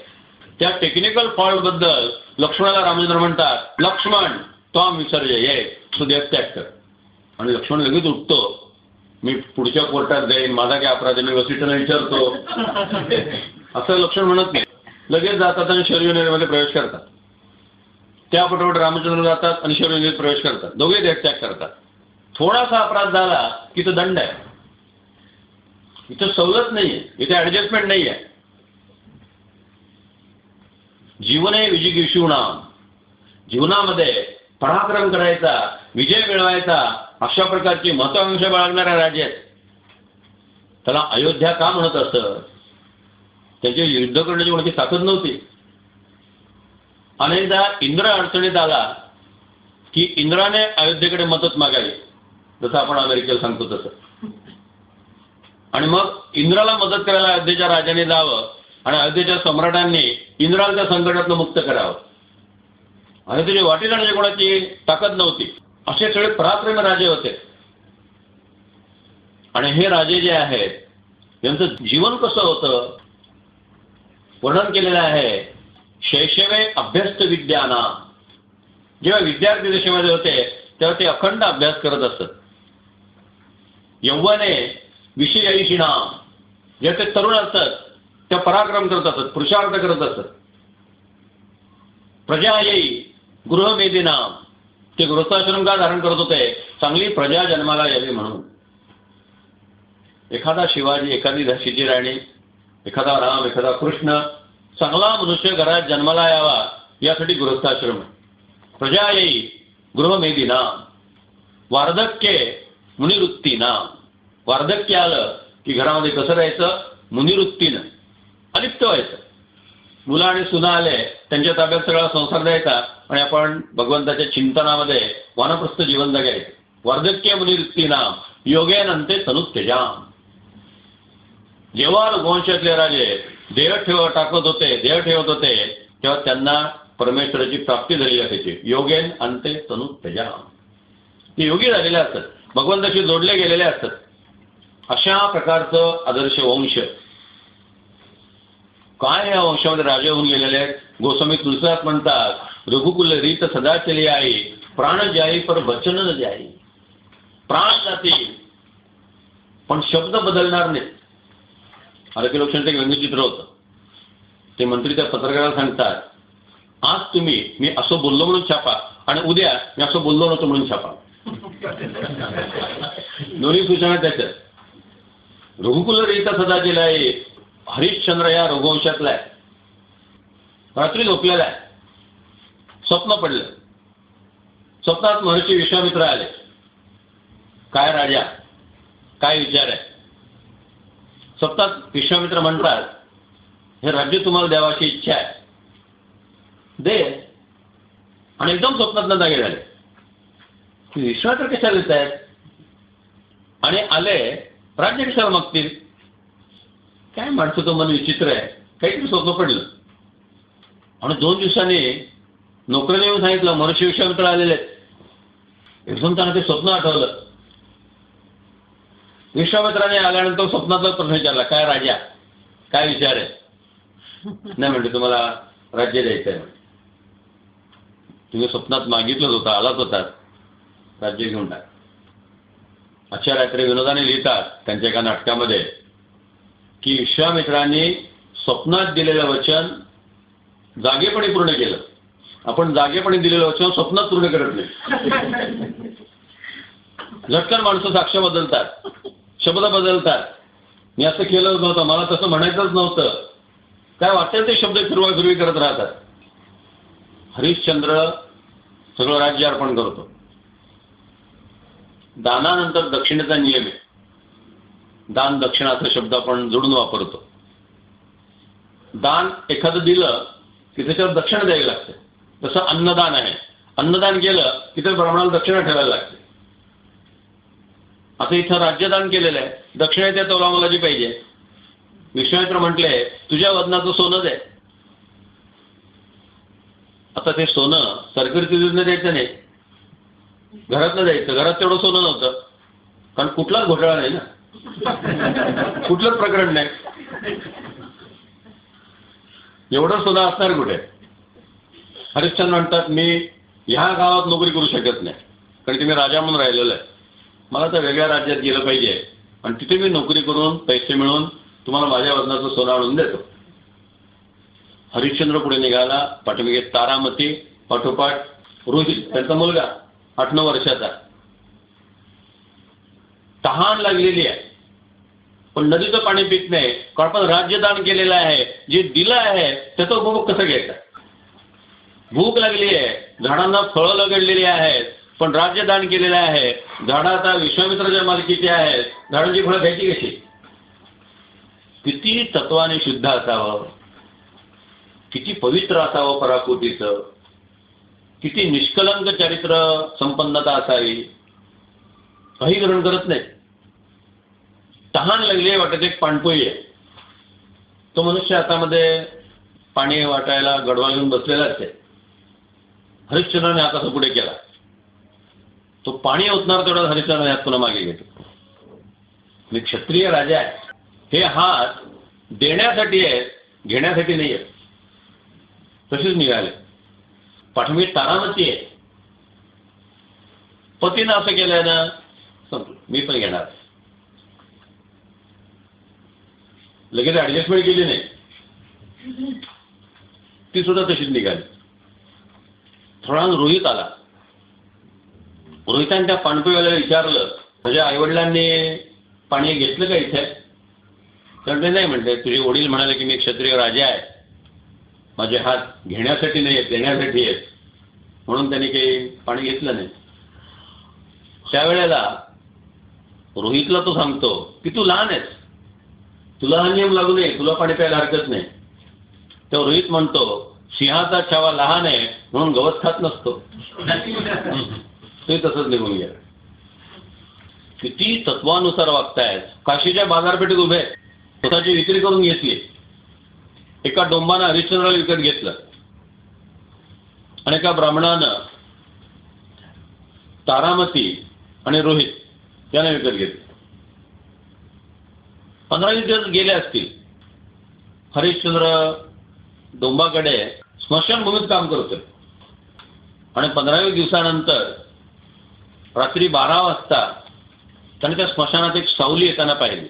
त्या टेक्निकल फॉल्ट बद्दल लक्ष्मणाला रामचंद्र म्हणतात, लक्ष्मण त्वाम विसर्जय, ये सुदेव त्याग कर. आणि लक्ष्मण लगेच उठतो, मी पुढच्या कोर्टात जाईन, माझा काय अपराध आहे, मी वसिष्ठांना विचारतो. असं लक्ष्मण म्हणत नाही. लगेच जातात आणि शरयू नदीमध्ये प्रवेश करतात. त्या पटोपट रामचंद्र जातात आणि शबरीमध्ये प्रवेश करतात, दोघे देहत्याग करतात. थोडासा अपराध झाला की तो दंड आहे. इथं सवलत नाहीये, इथे ऍडजस्टमेंट नाही आहे. जीवने विजिगीषूणाम, जीवनामध्ये पराक्रम करायचा, विजय मिळवायचा, अशा प्रकारची महत्वाकांक्षा बाळगणारे राजे आहेत. त्याला अयोध्या का म्हणत असत? त्याची युद्ध करण्याची कोणाची ताकद नव्हती. अनेकदा इंद्र अडचणीत आला की इंद्राने अयोध्येकडे मदत मागावी, जसं आपण अमेरिकेला सांगतो तसं. आणि मग इंद्राला मदत करायला अयोध्येच्या राजाने जावं आणि अयोध्येच्या सम्राटांनी इंद्राला त्या संकटातून मुक्त करावं. आणि त्याची वाटी जाण्याची कोणाची ताकद नव्हती. असे सगळे पराक्रमी राजे होते. आणि हे राजे जे आहेत यांचं जीवन कसं होतं वर्णन केलेलं आहे. शैशवे अभ्यस्त विद्याना, जेव्हा विद्यार्थी दशेमध्ये होते तेव्हा ते अखंड अभ्यास करत असत. यौवने विषयैषिणा, जेव्हा ते तरुण असतात तेव्हा पराक्रम करत असत, पुरुषार्थ करत असत. प्रजायै गृहमेदिना, ते गृहस्थाश्रम का धारण करत होते? चांगली प्रजा जन्माला यावी म्हणून. एखादा शिवाजी, एखादी झाशीची राणी, एखादा राम, एखादा कृष्ण, चांगला मनुष्य घरात जन्माला यावा यासाठी गृहस्थाश्रम. प्रजायै गृहमेदिना, वार्धक्य मुनिवृत्तीना, वार्धक्य आलं की घरामध्ये कसं राहायचं? मुनिवृत्तीनं, अलिप्त व्हायचं. मुलं आणि सुना आले त्यांच्या ताब्यात सगळा संसार द्यायचा आणि आपण भगवंताच्या चिंतनामध्ये वानप्रस्थ जीवन जगायचं. वार्धक्य मुनिवृत्तीना योगेनंते तनुत्यजाम. जेव्हा रघुवंशातले राजे देह टाकत होते, देह ठेवत होते, तेव्हा त्यांना परमेश्वराची प्राप्ती झालेली असायची. योगेन अंते तनुत्यजाम. ते योगी झालेले असतात, भगवंताशी जोडले गेलेले असतात. अशा प्रकारचं आदर्श वंश. काय या वंशामध्ये राजे होऊन गेलेले आहेत? गोस्वामी तुलसीदास म्हणतात, रघुकुल रीत सदा चली आई, प्राण जाई पर वचन न जाई. प्राण जातील पण शब्द बदलणार नाही. आरोग्य लोकशाहीचं एक व्यंगचित्र होतं. ते मंत्री त्या पत्रकाराला सांगतात, आज तुम्ही मी असं बोललो म्हणून छापा आणि उद्या मी असं बोललो नव्हतं म्हणून छापा. दोन्ही सूचना त्याच्यात. रघुकुल रीत सदा चली आई, हरिश्चंद्र या रघुवंशातला आहे. रात्री झोपलेला आहे, स्वप्न पडलं. स्वप्नात महर्षी विश्वामित्र आले. काय राजा, काय विचार आहे? स्वप्नात विश्वामित्र म्हणतात, हे राज्य तुम्हाला द्यावाची इच्छा आहे, दे. आणि एकदम स्वप्नात जागे झाले. विश्वामित्र कशाला देत आहेत? आणि आले, राज्य कशाला मागतील? काय माणसं तो मन विचित्र आहे. काहीतरी स्वप्न पडलं. आणि 2 दिवसांनी नोकरीने येऊन सांगितलं, महर्षी विश्वामित्र आलेले आहेत. एकदम त्यांना ते स्वप्न आठवलं. विश्वामित्राने आल्यानंतर स्वप्नातला प्रश्न विचारला, काय राजा, काय विचार आहे? नाही म्हणते, तुम्हाला राज्य द्यायचं आहे. तुम्ही स्वप्नात मागितलंच होतं, आलाच होता, राज्य घेऊन टाक. अच्छा रात्री विनोदाने लिहितात त्यांच्या एका नाटकामध्ये की विश्वामित्रांनी स्वप्नात दिलेलं वचन जागेपणी पूर्ण केलं. आपण जागेपणी दिलेलं वचन स्वप्नात पूर्ण करत नाही. झटकन माणसं साक्ष बदलतात, शब्द बदलतात. मी असं केलं नव्हतं, मला तसं म्हणायचंच नव्हतं, काय वाटेल ते शब्द फिरवाफिरवी करत राहतात. हरिश्चंद्र सगळं राज्य अर्पण करतो. दानानंतर दक्षिणेचा नियम आहे. दान दक्षिणा असा शब्द आपण जोडून वापरतो. दान एखादं दिलं की त्याच्यावर दक्षिणा द्यावी लागते. तसं अन्नदान आहे. अन्नदान केलं की त्या ब्राह्मणाला दक्षिणा ठेवायला लागते. आता इथं राज्यदान केलेलं आहे, दक्षिणा त्या तोलामोलाची पाहिजे. विश्वामित्र म्हटले, तुझ्या वजनाचं सोनं दे. आता ते सोनं सरकारी तिजोरीने द्यायचं नाही, घरातनं द्यायचं. घरात तेवढं सोनं नव्हतं, कारण कुठलाच घोटाळा नाही ना, कुठलंच प्रकरण नाही. एवढं सोनं असणार कुठे? हरिश्चंद्र म्हणतात, मी ह्या गावात नोकरी करू शकत नाही, कारण की मी राजा म्हणून राहिलेलो आहे. मला तर वेगळ्या राज्यात गेलं पाहिजे आणि तिथे मी नोकरी करून पैसे मिळवून तुम्हाला माझ्या वजनाचं सोनं आणून देतो. हरिश्चंद्र पुढे निघाला. पाठीमागे तारामती पाठोपाठ रोहित त्यांचा मुलगा 8-9 वर्षाचा. तहान लागलेली आहे पण नदीचं पाणी पित नाही, कारण आपण राज्यदान केलेलं आहे, जे दिलं आहे त्याचा उपभोग कसा घ्यायचा. भूक लागली आहे, झाडांना फळं लगडलेली आहेत, पण राज्यदान केलेलं आहे, झाडं आता विश्वामित्राच्या मालकीची आहेत, झाडांची फळं घ्यायची कशी. किती तत्वाने शुद्ध असावं, किती पवित्र असावं पराकोटीचं, किती निष्कलंक चरित्र संपन्नता असावी, काही ग्रहण करत नाही. तहान लागली वाटत एक पाणपोई आहे, तो मनुष्य हातामध्ये पाणी वाटायला गडवा घेऊन बसलेलाच आहे. हरिश्चंद्राने हात असं पुढे केला, तो पाणी ओतणार तेवढा हरिश्चंद्राने हात पुन्हा मागे घेतो. मी क्षत्रिय राजा आहे, हे हात देण्यासाठी आहेत, घेण्यासाठी नाही आहेत. तशीच निघाले. पाठवी तारामती आहे, पतीनं असं केलंय ना, संपलं, मी पण घेणार. लगेच ऍडजस्टमेंट केली नाही, ती सुद्धा तशीच निघाली. थोडा रोहित आला. रोहिताने त्या पाणपोईवाल्याला विचारलं, माझ्या आईवडिलांनी पाणी घेतलं का इथे. तर ते नाही म्हणते, तुझे वडील म्हणाले की मी क्षत्रिय राजा आहे, माझे हात घेण्यासाठी नाही आहेत, देण्यासाठी आहेत, म्हणून त्यांनी काही पाणी घेतलं नाही. त्यावेळेला रोहितला तो सांगतो की तू लहान आहेस, तुला हा नियम लागू नये, तुला पाणी प्यायला हरकत नाही. तेव्हा रोहित म्हणतो, सिंहाचा छावा लहान आहे म्हणून गवत खात नसतो. ते तसंच निघून गेलं. किती तत्वानुसार वागतायत. काशीच्या बाजारपेठेत उभे स्वतःची विक्री करून घेतली. एका डोंबानं हरिश्चंद्राला विकत घेतलं आणि एका ब्राह्मणानं तारामती आणि रोहित याने विकत घेतलं. 15-20 दिवस गेले असतील. हरिश्चंद्र डोंबाकडे स्मशानभूमीत काम करतोय आणि 15व्या दिवसानंतर रात्री 12 वाजता त्याने त्या स्मशानात एक सावली येताना पाहिली.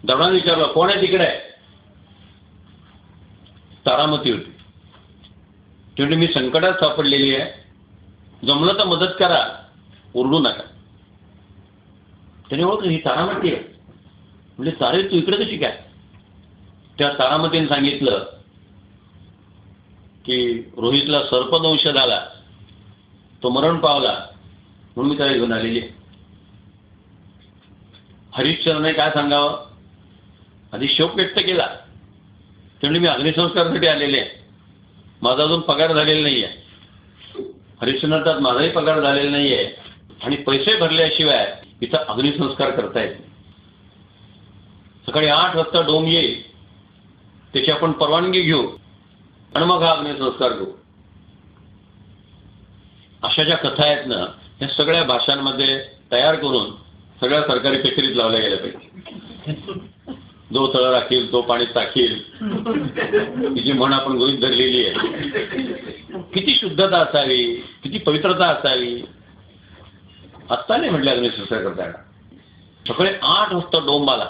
दगडाने विचारलं, कोण आहे तिकडे. तारामती होती. ती म्हणजे मी संकटात सापडलेली आहे, जमलं तर मदत करा, ओरडू नका. त्याने ओळखलं ही तारामती आहे. म्हणजे तारे तू इकडे कशी काय. त्या तारामतीने सांगितलं की रोहितला सर्पदंश झाला, तो मरण पावला, म्हणून मी त्याला घेऊन आलेली. हरिश्चंद्रने काय सांगावं, आधी शोक व्यक्त केला. त्यामुळे मी अग्निसंस्कारासाठी आलेले आहे, माझा अजून पगार झालेला नाही आहे. हरिश्चंद्रात माझाही पगार झालेला नाही आहे आणि पैसे भरल्याशिवाय इथं अग्निसंस्कार करता येत नाही. सकाळी 8 वाजता डोम येईल, त्याची आपण परवानगी घेऊ आणि मग हा अग्निसंस्कार करू. अशा ज्या कथा आहेत ना, या सगळ्या भाषांमध्ये तयार करून सगळ्या सरकारी कचेरीत लावल्या गेल्या पाहिजे. जो तळ राखील तो पाणी टाकील, ही जी म्हण आपण गृहीत धरलेली आहे. किती शुद्धता असावी, किती पवित्रता असावी. आत्ता नाही म्हटलं अग्निसंस्कार करता येणार. सकाळी 8 वाजता डोंब आला.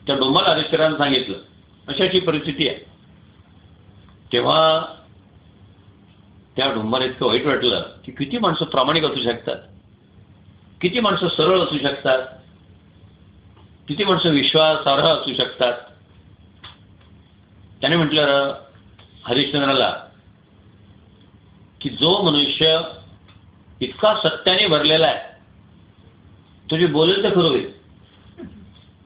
त्या डोंबाला हरिश्चंद्राने सांगितलं अशाची परिस्थिती आहे. तेव्हा त्या डोंबाला इतकं वाईट वाटलं की किती माणसं प्रामाणिक असू शकतात, किती माणसं सरळ असू शकतात, किती माणसं विश्वासार्ह असू शकतात. त्याने म्हटलं हरिश्चंद्राला की जो मनुष्य इतका सत्याने भरलेला आहे, तो जे बोलेल ते खरं होईल.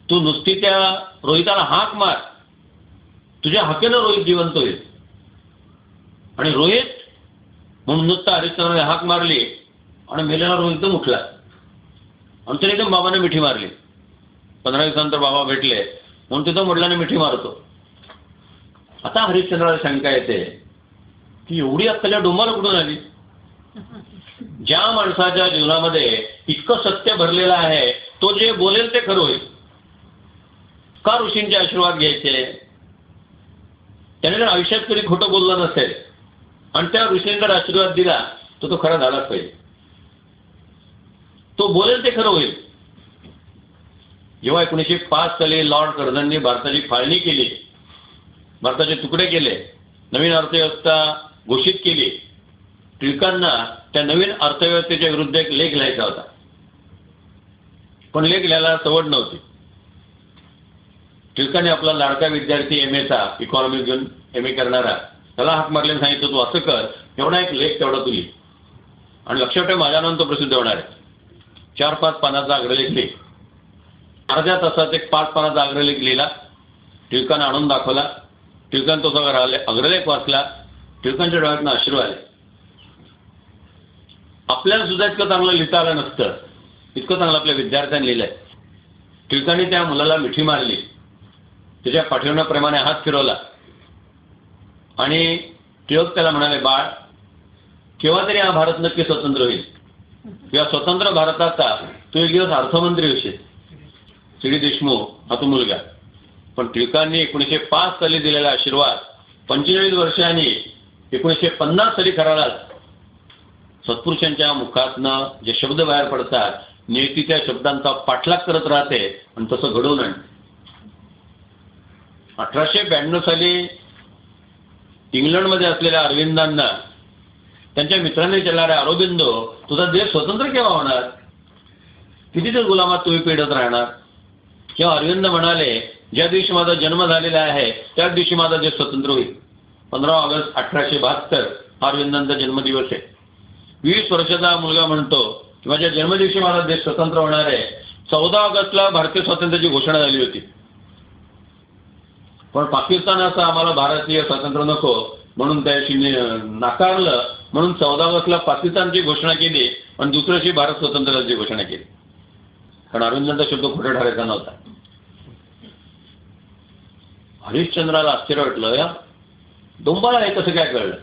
तू नुसती त्या रोहिताला हाक मार, तुझ्या हाकेनं रोहित जिवंत होईल. आणि रोहित म्हणून नुसता हरिश्चंद्राने हाक मारली आणि मेलेला रोहित उठला आणि त्याने एकदम बाबाने मिठी मारली. 15 दिवसानंतर बाबा भेटले म्हणून तिथं वडिलांनी मिठी मारतो. आता हरिश्चंद्राला शंका येते की एवढी अक्कल या डोंबाला कुठून आली. ज्या माणसाच्या जीवनामध्ये इतकं सत्य भरलेलं आहे, तो जे बोलेल ते खरं होईल. का ऋषींचे आशीर्वाद घ्यायचे. त्याने जर आयुष्यात कधी खोटं बोललं नसेल आणि त्या ऋषींनी जर आशीर्वाद दिला तर तो खरा झालाच पाहिजे. तो बोलेल ते खरं होईल. जेव्हा 1905 साली लॉर्ड कर्झननी भारताची फाळणी केली, भारताचे तुकडे केले, नवीन अर्थव्यवस्था घोषित केली, टिळकांना त्या नवीन अर्थव्यवस्थेच्या विरुद्ध एक लेख लिहायचा होता, पण लेख लिहायला सवड नव्हती. टिळकांनी आपला लाडका विद्यार्थी MA इकॉनॉमी घेऊन MA करणारा त्याला हाक मारल्याने सांगितलं, तू असं कर, एवढा एक लेख तेवढा तू लिही आणि लक्षात ठेव माझ्या नावानं तो प्रसिद्ध होणार आहे. 4-5 पानाचा अग्रलेख लिही. अर्ध्या तासात एक 5 पानाचा अग्रलेख लिहिला. टिळकांना आणून दाखवला. टिळकांनी तो सगळा अग्रलेख वाचला. टिळकांच्या डोळ्यातनं अश्रू आले. आपल्याला सुद्धा इतकं चांगलं लिहिता आलं नसतं, इतकं चांगलं आपल्या विद्यार्थ्यांनी लिहिलंय. टिळकांनी त्या मुलाला मिठी मारली, त्याच्या पाठिंब्याप्रमाणे हात फिरवला आणि टिळक त्याला म्हणाले, बाळ, केव्हा तरी हा भारत नक्की स्वतंत्र होईल. या स्वतंत्र भारताचा तू एक दिवस अर्थमंत्री होशील. C.D. देशमुख हा तो मुलगा. पण टिळकांनी 1905 साली दिलेला आशीर्वाद 45 वर्षांनी 1950 साली खरा झाला. सत्पुरुषांच्या मुखातनं जे शब्द बाहेर पडतात, नियती त्या शब्दांचा पाठलाग करत राहते आणि तसं घडवून आणते. 1892 साली इंग्लंडमध्ये असलेल्या अरविंदांना त्यांच्या मित्रांनी विचारणारे, अरविंदो, तुझा देश स्वतंत्र केव्हा होणार? किती दिवस गुलामात तुम्ही पीडत राहणार? किंवा अरविंद म्हणाले, ज्या दिवशी माझा जन्म झालेला आहे त्याच दिवशी माझा देश स्वतंत्र होईल. 15 ऑगस्ट 1872 हा अरविंदांचा जन्मदिवस आहे. 20 वर्षाचा मुलगा म्हणतो की माझ्या जन्मदिवशी माझा देश स्वतंत्र होणार आहे. 14 ऑगस्टला भारतीय स्वातंत्र्याची घोषणा झाली होती, पण पाकिस्तान असं आम्हाला भारतीय स्वातंत्र्य नको म्हणून त्याशी नाकारलं, म्हणून 14 ऑगस्टला पाकिस्तानची घोषणा केली आणि दुसऱ्या दिवशी भारत स्वातंत्र्याची घोषणा केली. कारण अरविंदांचा शब्द खोटा ठरायचा नव्हता. हरिश्चंद्राला आश्चर्य वाटलं, या डोंबाला हे कसं काय कळलं?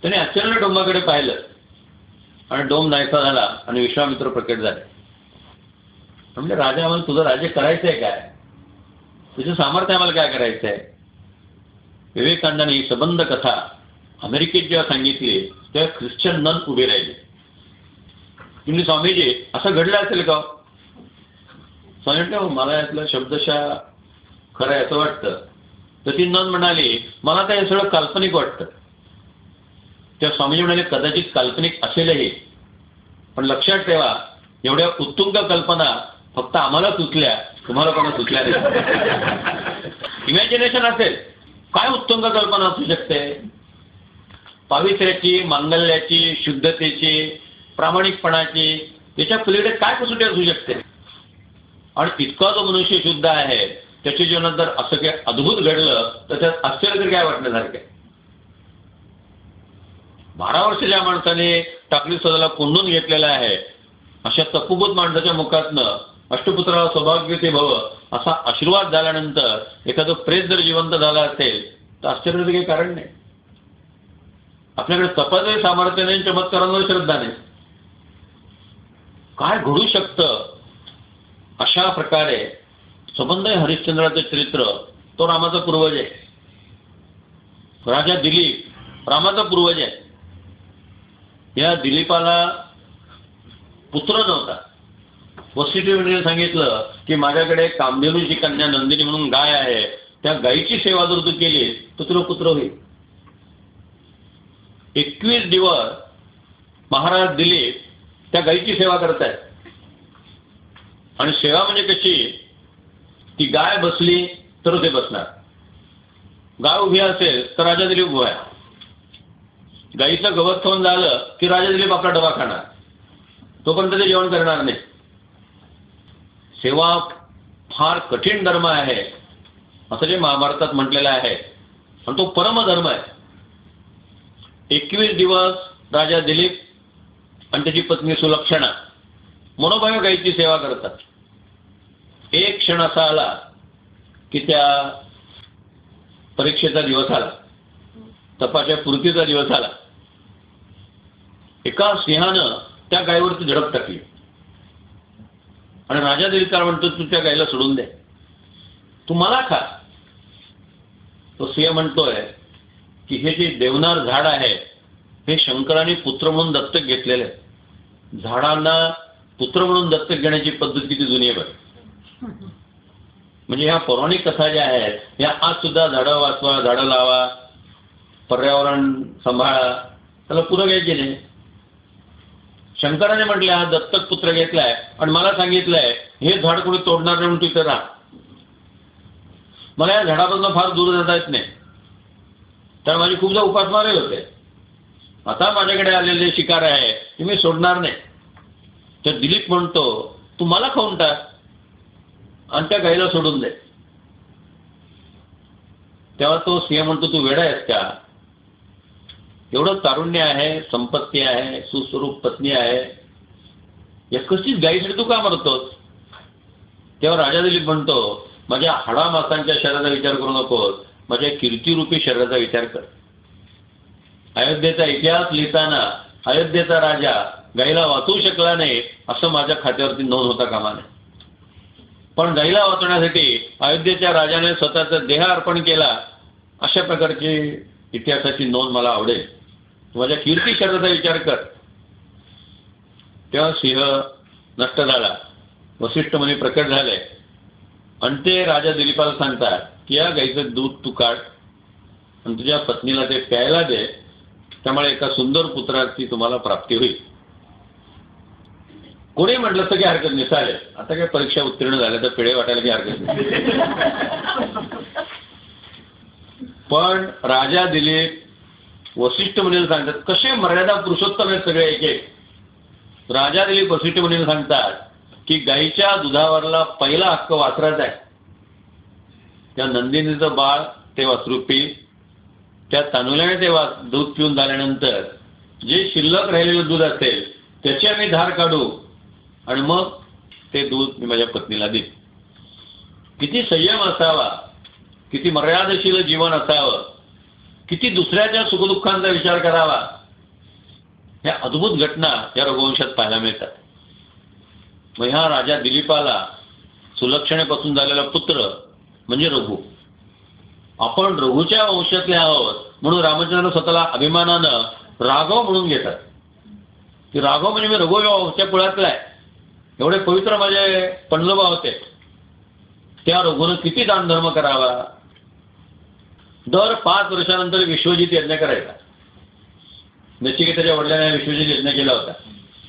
त्याने आश्चर्याने डोंबाकडे पाहिलं आणि डोंब नाहीसा झाला आणि विश्वामित्र प्रकट झाले. म्हणजे राजा, आम्हाला तुझं राज्य करायचंय काय? तुझं सामर्थ्य आम्हाला काय करायचं आहे? विवेकानंदांनी ही सबंध कथा अमेरिकेत जेव्हा सांगितली तेव्हा ख्रिश्चन नन उभे राहिले. तुम्ही, स्वामीजी, असं घडलं असेल का? स्वामी म्हटलं, मला यातलं शब्दशः खरं आहे असं वाटतं. तर ती नन म्हणाली, मला तर हे सगळं काल्पनिक वाटतं. तेव्हा स्वामीजी म्हणाले, कदाचित काल्पनिक असेलही, पण लक्षात ठेवा, एवढ्या उत्तुंग कल्पना फक्त आम्हाला सुचल्या, तुम्हाला कोणा सुचल्या नाही. इमॅजिनेशन असेल, काय उत्तुंग कल्पना असू शकते? पावित्र्याची, मांगल्याची, शुद्धतेची, प्रामाणिकपणाची, त्याच्या पलीकडे काय कसोटी असू शकते? आणि इतका जो मनुष्य शुद्ध आहे त्याच्या जीवनात जर असं काही अद्भुत घडलं तर त्यात आश्चर्य तरी काय वाटण्यासारखं आहे? 12 वर्षाच्या माणसाने टाकली स्वतःला कोंडून घेतलेला आहे, अशा तपोभूत माणसाच्या मुखातनं अष्टपुत्राला सौभाग्यवती भव असा आशीर्वाद झाल्यानंतर एखादं प्रेत जर जिवंत झाला असेल तर आश्चर्याचं काही कारण नाही. आपल्याकडे तपासही सामर्थ्य नाही, चमत्कारांवर श्रद्धा नाही. काय घडू शकतं? अशा प्रकारे संबंध आहे हरिश्चंद्राचं चरित्र. तो रामाचा पूर्वज आहे. राजा दिलीप रामाचा पूर्वज आहे. या दिलीपाला पुत्र नव्हता. वसिष्ठाने सांगितलं की माझ्याकडे कामधेनूची कन्या नंदिनी म्हणून गाय आहे, त्या गायीची सेवा जर तू केली तर तुला पुत्र होईल. 21 दिवस महाराज दिलीप त्या गायीची सेवा करतायत. आणि सेवा म्हणजे कशी? ती गाय बसली तर ते बसणार, गाय उभी असेल तर राजा दिलीप उभा आहे. गायीचं गवत खाऊन झालं की राजा दिलीप आपला डबा खाणार, तोपर्यंत ते जेवण करणार नाही. सेवा फार कठीण धर्म आहे असं जे महाभारतात म्हटलेलं आहे, आणि तो परमधर्म आहे. 21 दिवस राजा दिलीप आणि त्याची पत्नी सुलक्षणा मनोभावे गायीची सेवा करतात. एक क्षण असा आला की त्या परीक्षेचा दिवस आला, तपाच्या पूर्तीचा दिवस आला. एका सिंहानं त्या गायीवरती झडप टाकली आणि राजा दिलीप म्हणतो, तू त्या गायीला सोडून दे, तू मला खा. तो सिंह म्हणतोय की हे जे देवनार झाड आहे हे शंकराने पुत्र म्हणून दत्तक घेतलेले आहे. झाडांना पुत्र म्हणून दत्तक घेण्याची पद्धत किती जुनी आहे बरं. म्हणजे ह्या पौराणिक कथा ज्या आहेत ह्या आज सुद्धा झाडं वाचवा, झाडं लावा, पर्यावरण सांभाळा, त्याला पुरं घ्यायची नाही. शंकराने म्हटले हा दत्तक पुत्र घेतलाय आणि मला सांगितलंय हे झाड कोणी तोडणार नाही म्हणून तिथे राहा. मला या झाडापासून फार दूर जाता येत नाही, तर माझी खूपदा उपासमारही होते. आता माझ्याकडे आलेले शिकार आहे ते मी सोडणार नाही. तर दिलीप म्हणतो तू मला खाऊन टाक आणि त्या गाईला सोडून दे. तेव्हा तो सिंह म्हणतो तू वेडा आहेस का? एवढं तारुण्य आहे, संपत्ती आहे, सुस्वरूप पत्नी आहे, या कशीच गाईसाठी तू का मरतोस? तेव्हा राजा दिलीप म्हणतो माझ्या हाडामासांच्या शरीराचा विचार करू नकोस, माझ्या कीर्तिरूपी शरीराचा विचार कर. अयोध्येचा इतिहास लिहिताना अयोध्येचा राजा गाईला वाचवू शकला नाही असं माझ्या खात्यावरती नोंद होता कामा नये. पण गाईला वाचवण्यासाठी अयोध्येच्या राजाने स्वतःचा देह अर्पण केला अशा प्रकारची इतिहासाची नोंद मला आवडेल. माझ्या कीर्ती शरीराचा विचार कर. तेव्हा सिंह नष्ट झाला, वसिष्ठ मुनी प्रकट झाले आणि ते राजा दिलीपाला सांगतात की या गाईचं दूध तू काढ आणि तुझ्या पत्नीला ते प्यायला दे, त्यामुळे एका सुंदर पुत्राची तुम्हाला प्राप्ती होईल. कोणी म्हटलं तर काही हरकत नाही, चालेल. आता काय परीक्षा उत्तीर्ण झाल्या तर पेढे वाटायला काही हरकत नाही. पण राजा दिलीप वसिष्ठ मुनीला सांगतात कसे मर्यादा पुरुषोत्तम आहेत सगळे एक एक. राजा दिलीप वसिष्ठ मुनीला सांगतात की गाईच्या दुधावरला पहिला हक्क वासराचा आहे. त्या नंदिनीचं बाळ ते वासरू पी, त्या तानुल्याने ते दूध पिऊन झाल्यानंतर जे शिल्लक राहिलेलं दूध असेल त्याची आम्ही धार काढू आणि मग ते दूध मी माझ्या पत्नीला देईन. किती संयम असावा, किती मर्यादशील जीवन असावं, किती दुसऱ्याच्या सुखदुःखांचा विचार करावा, ह्या अद्भुत घटना या रघुवंशात पाहायला मिळतात. मग ह्या राजा दिलीपाला सुलक्षणेपासून झालेला पुत्र म्हणजे रघु. आपण रघुच्या वंशातले आहोत म्हणून रामचंद्र स्वतःला अभिमानानं राघव म्हणून घेतात की राघव म्हणजे मी रघु वंशाच्या कुळातला आहे. एवढे पवित्र माझे पणजोबा होते. त्या रघुनं किती दानधर्म करावा. दर 5 वर्षानंतर विश्वजित यज्ञ करायचा. नचिकेताच्या वडिलांनी विश्वजित यज्ञ केला होता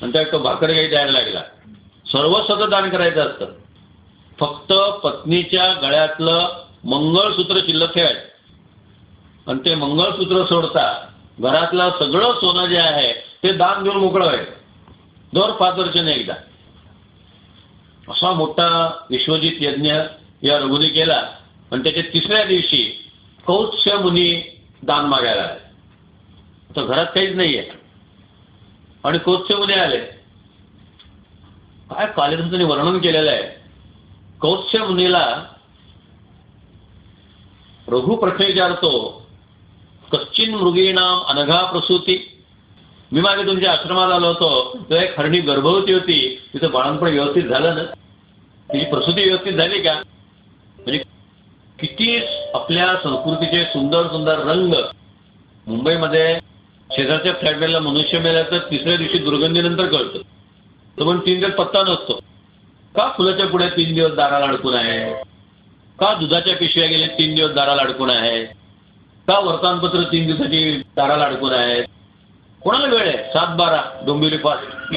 आणि त्यात तो भाकर गाई द्यायला लागला. सर्वस्व दान करायचं असतं, फक्त पत्नीच्या गळ्यातलं मंगळसूत्र शिल्लक ठेवायचं आणि ते मंगळसूत्र सोडता घरातलं सगळं सोनं जे आहे ते दान देऊन मोकळं व्हायचं. दर 5 वर्षांनी एकदा. असा मोठा विश्वजित यज्ञ या रघुनी केला आणि त्याच्या 3ऱ्या दिवशी कौत्स्य मुनी दान मागायला आले. तर घरात काहीच नाहीये आणि कौत्स्य मुनी आले. काय कालिदासाने त्यांनी वर्णन केलेलं आहे. कौत्स्य मुनीला रघु प्रश्न विचारतो कश्चिन मृगीणाम अनघा प्रसूती. मी मागे तुमच्या आश्रमात आलो होतो तर एक हरणी गर्भवती होती, तिचं बाळंतपण व्यवस्थित झालं ना, तिची प्रसूती व्यवस्थित झाली का? म्हणजे किती आपल्या संस्कृतीचे सुंदर सुंदर रंग. मुंबईमध्ये शेजारच्या फ्लॅटला मनुष्य मेला तर 3ऱ्या दिवशी दुर्गंधीनंतर कळतं. तो पण 3 दिवस पत्ता नसतो. का फुलाच्या पुढे 3 दिवस दाराला अडकून आहे? का दुधाच्या पिशव्या गेले 3 दिवस दाराला अडकून आहेत? का वर्तमानपत्र 3 दिवसाची दाराला अडकून आहेत? कोणाला वेळ आहे? 7-12 डोंबिवली फास्ट,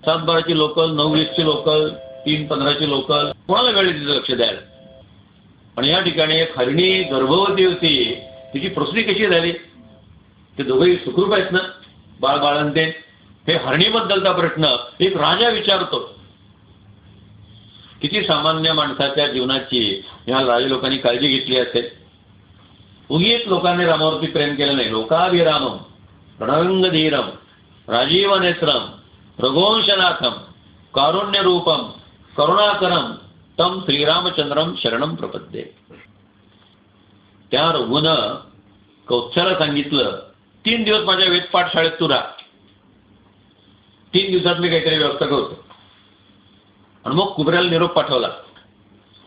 7-12ची लोकल, 9-20ची लोकल, 3-15ची लोकल, कोणाला वेळ आहे तिचं लक्ष द्यायला? आणि या ठिकाणी एक हरणी गर्भवती होती, तिची प्रसूती कशी झाली? ते दोघेही सुखरूप आहेत ना, बाळ बाळंते. हे हरणीबद्दलचा प्रश्न एक राजा विचारतो. किती सामान्य माणसाच्या जीवनाची ह्या राजा लोकांनी काळजी घेतली असेल. उगीच लोकांनी रामावरती प्रेम केलं नाही. लोकाभिरामम रणरंगधीरम राजीव नेत्रम रघुवंशनाथम कारुण्य रूपम करुणाकरम तम श्रीरामचंद्रम शरणम प्रपद्ये. त्या रघुनं कौत्स्याला सांगितलं 3 दिवस माझ्या वेदपाठ शाळेत तू राहा, 3 दिवसात मी काहीतरी व्यवस्था करतो. आणि मग कुबेराला निरोप पाठवला.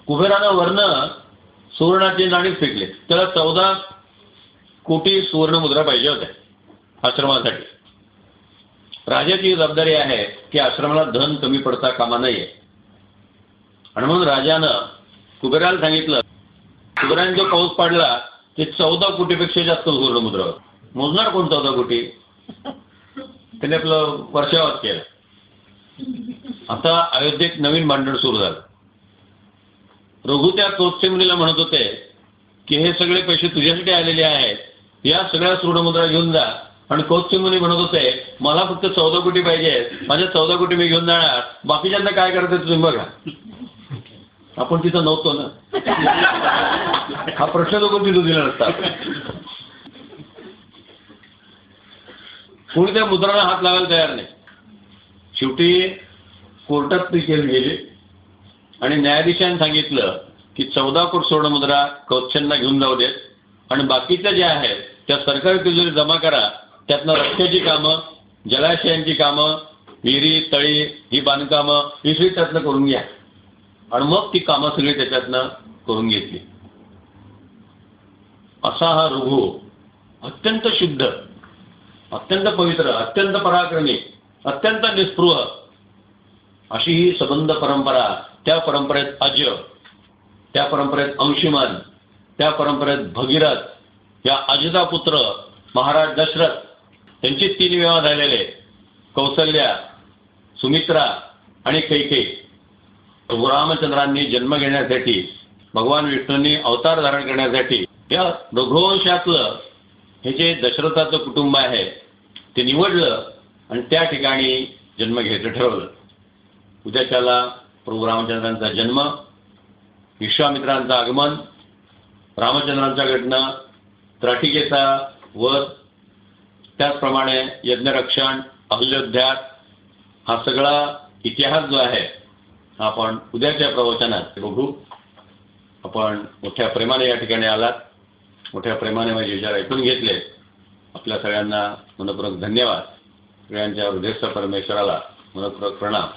कुबेरानं वर्ण सुवर्णाची नाणी फेकले. त्याला 14 कोटी सुवर्ण मुद्रा पाहिजे होत्या आश्रमासाठी. राजाची जबाबदारी आहे की आश्रमाला धन कमी पडता कामा नये. आणि म्हणून राजानं कुबेराला सांगितलं, कुबेराने जो पाऊस पाडला ते 14 कोटीपेक्षा जास्त सुवर्णमुद्रा होत्या. मोजणार कोण 14 कोटी? त्याने आपलं वर्षावाद केलं. आता अयोध्येत नवीन भांडण सुरू झालं. रघु त्या कौत्समुनीला म्हणत होते की हे सगळे पैसे तुझ्यासाठी आलेले आहेत, या सगळ्या सुवर्णमुद्रा घेऊन जा. आणि कौत्समुनी म्हणत होते मला फक्त 14 कोटी पाहिजे, माझ्या 14 कोटी मी घेऊन जाणार, बाकीच्यांना काय करायचं तुम्ही बघा. आपण तिथं नव्हतो ना. हा प्रश्न तो कोण तिथं दिला नसता. कोणी त्या मुद्रांना हात लावायला तयार नाही. शेवटी कोर्टात ती केस गेली आणि न्यायाधीशांनी सांगितलं की 14 कोटी सुवर्णमुद्रा कौत्स्यांना घेऊन जाऊ देत आणि बाकीच्या ज्या आहेत त्या सरकारी तिजोरी जमा करा. त्यातनं रस्त्याची कामं, जलाशयांची कामं, विहिरी तळी ही बांधकामं ही सगळी त्यातनं करून घ्या. आणि मग ती कामं सगळी त्याच्यातनं करून घेतली. असा हा रघु अत्यंत शुद्ध, अत्यंत पवित्र, अत्यंत पराक्रमी, अत्यंत निस्पृह अशी ही सबंध परंपरा. त्या परंपरेत अज, त्या परंपरेत अंशुमन, त्या परंपरेत भगीरथ, या अजदा पुत्र महाराज दशरथ त्यांचे 3 विवाह झालेले, कौसल्या, सुमित्रा आणि कैकेयी. प्रभू रामचंद्रांनी जन्म घेण्यासाठी, भगवान विष्णूंनी अवतार धारण करण्यासाठी या रघुवंशातलं हे जे दशरथाचं कुटुंब आहे ते निवडलं आणि त्या ठिकाणी जन्म घ्यायचं ठरवलं. उद्याच्याला प्रभू रामचंद्रांचा जन्म, विश्वामित्रांचं आगमन, रामचंद्रांच्या घटना, त्राटिकेचा वध, त्याचप्रमाणे यज्ञरक्षण, अहल्योद्धार, हा सगळा इतिहास जो आहे आपण उद्याच्या प्रवचनात बघू. आपण मोठ्या प्रेमाने या ठिकाणी आलात, मोठ्या प्रेमाने माझे विचार ऐकून घेतले. आपल्या सगळ्यांना मनपूर्वक धन्यवाद. सगळ्यांच्या हृदयस्थ परमेश्वराला मनपूर्वक प्रणाम.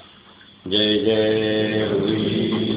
जय जय रघुवीर.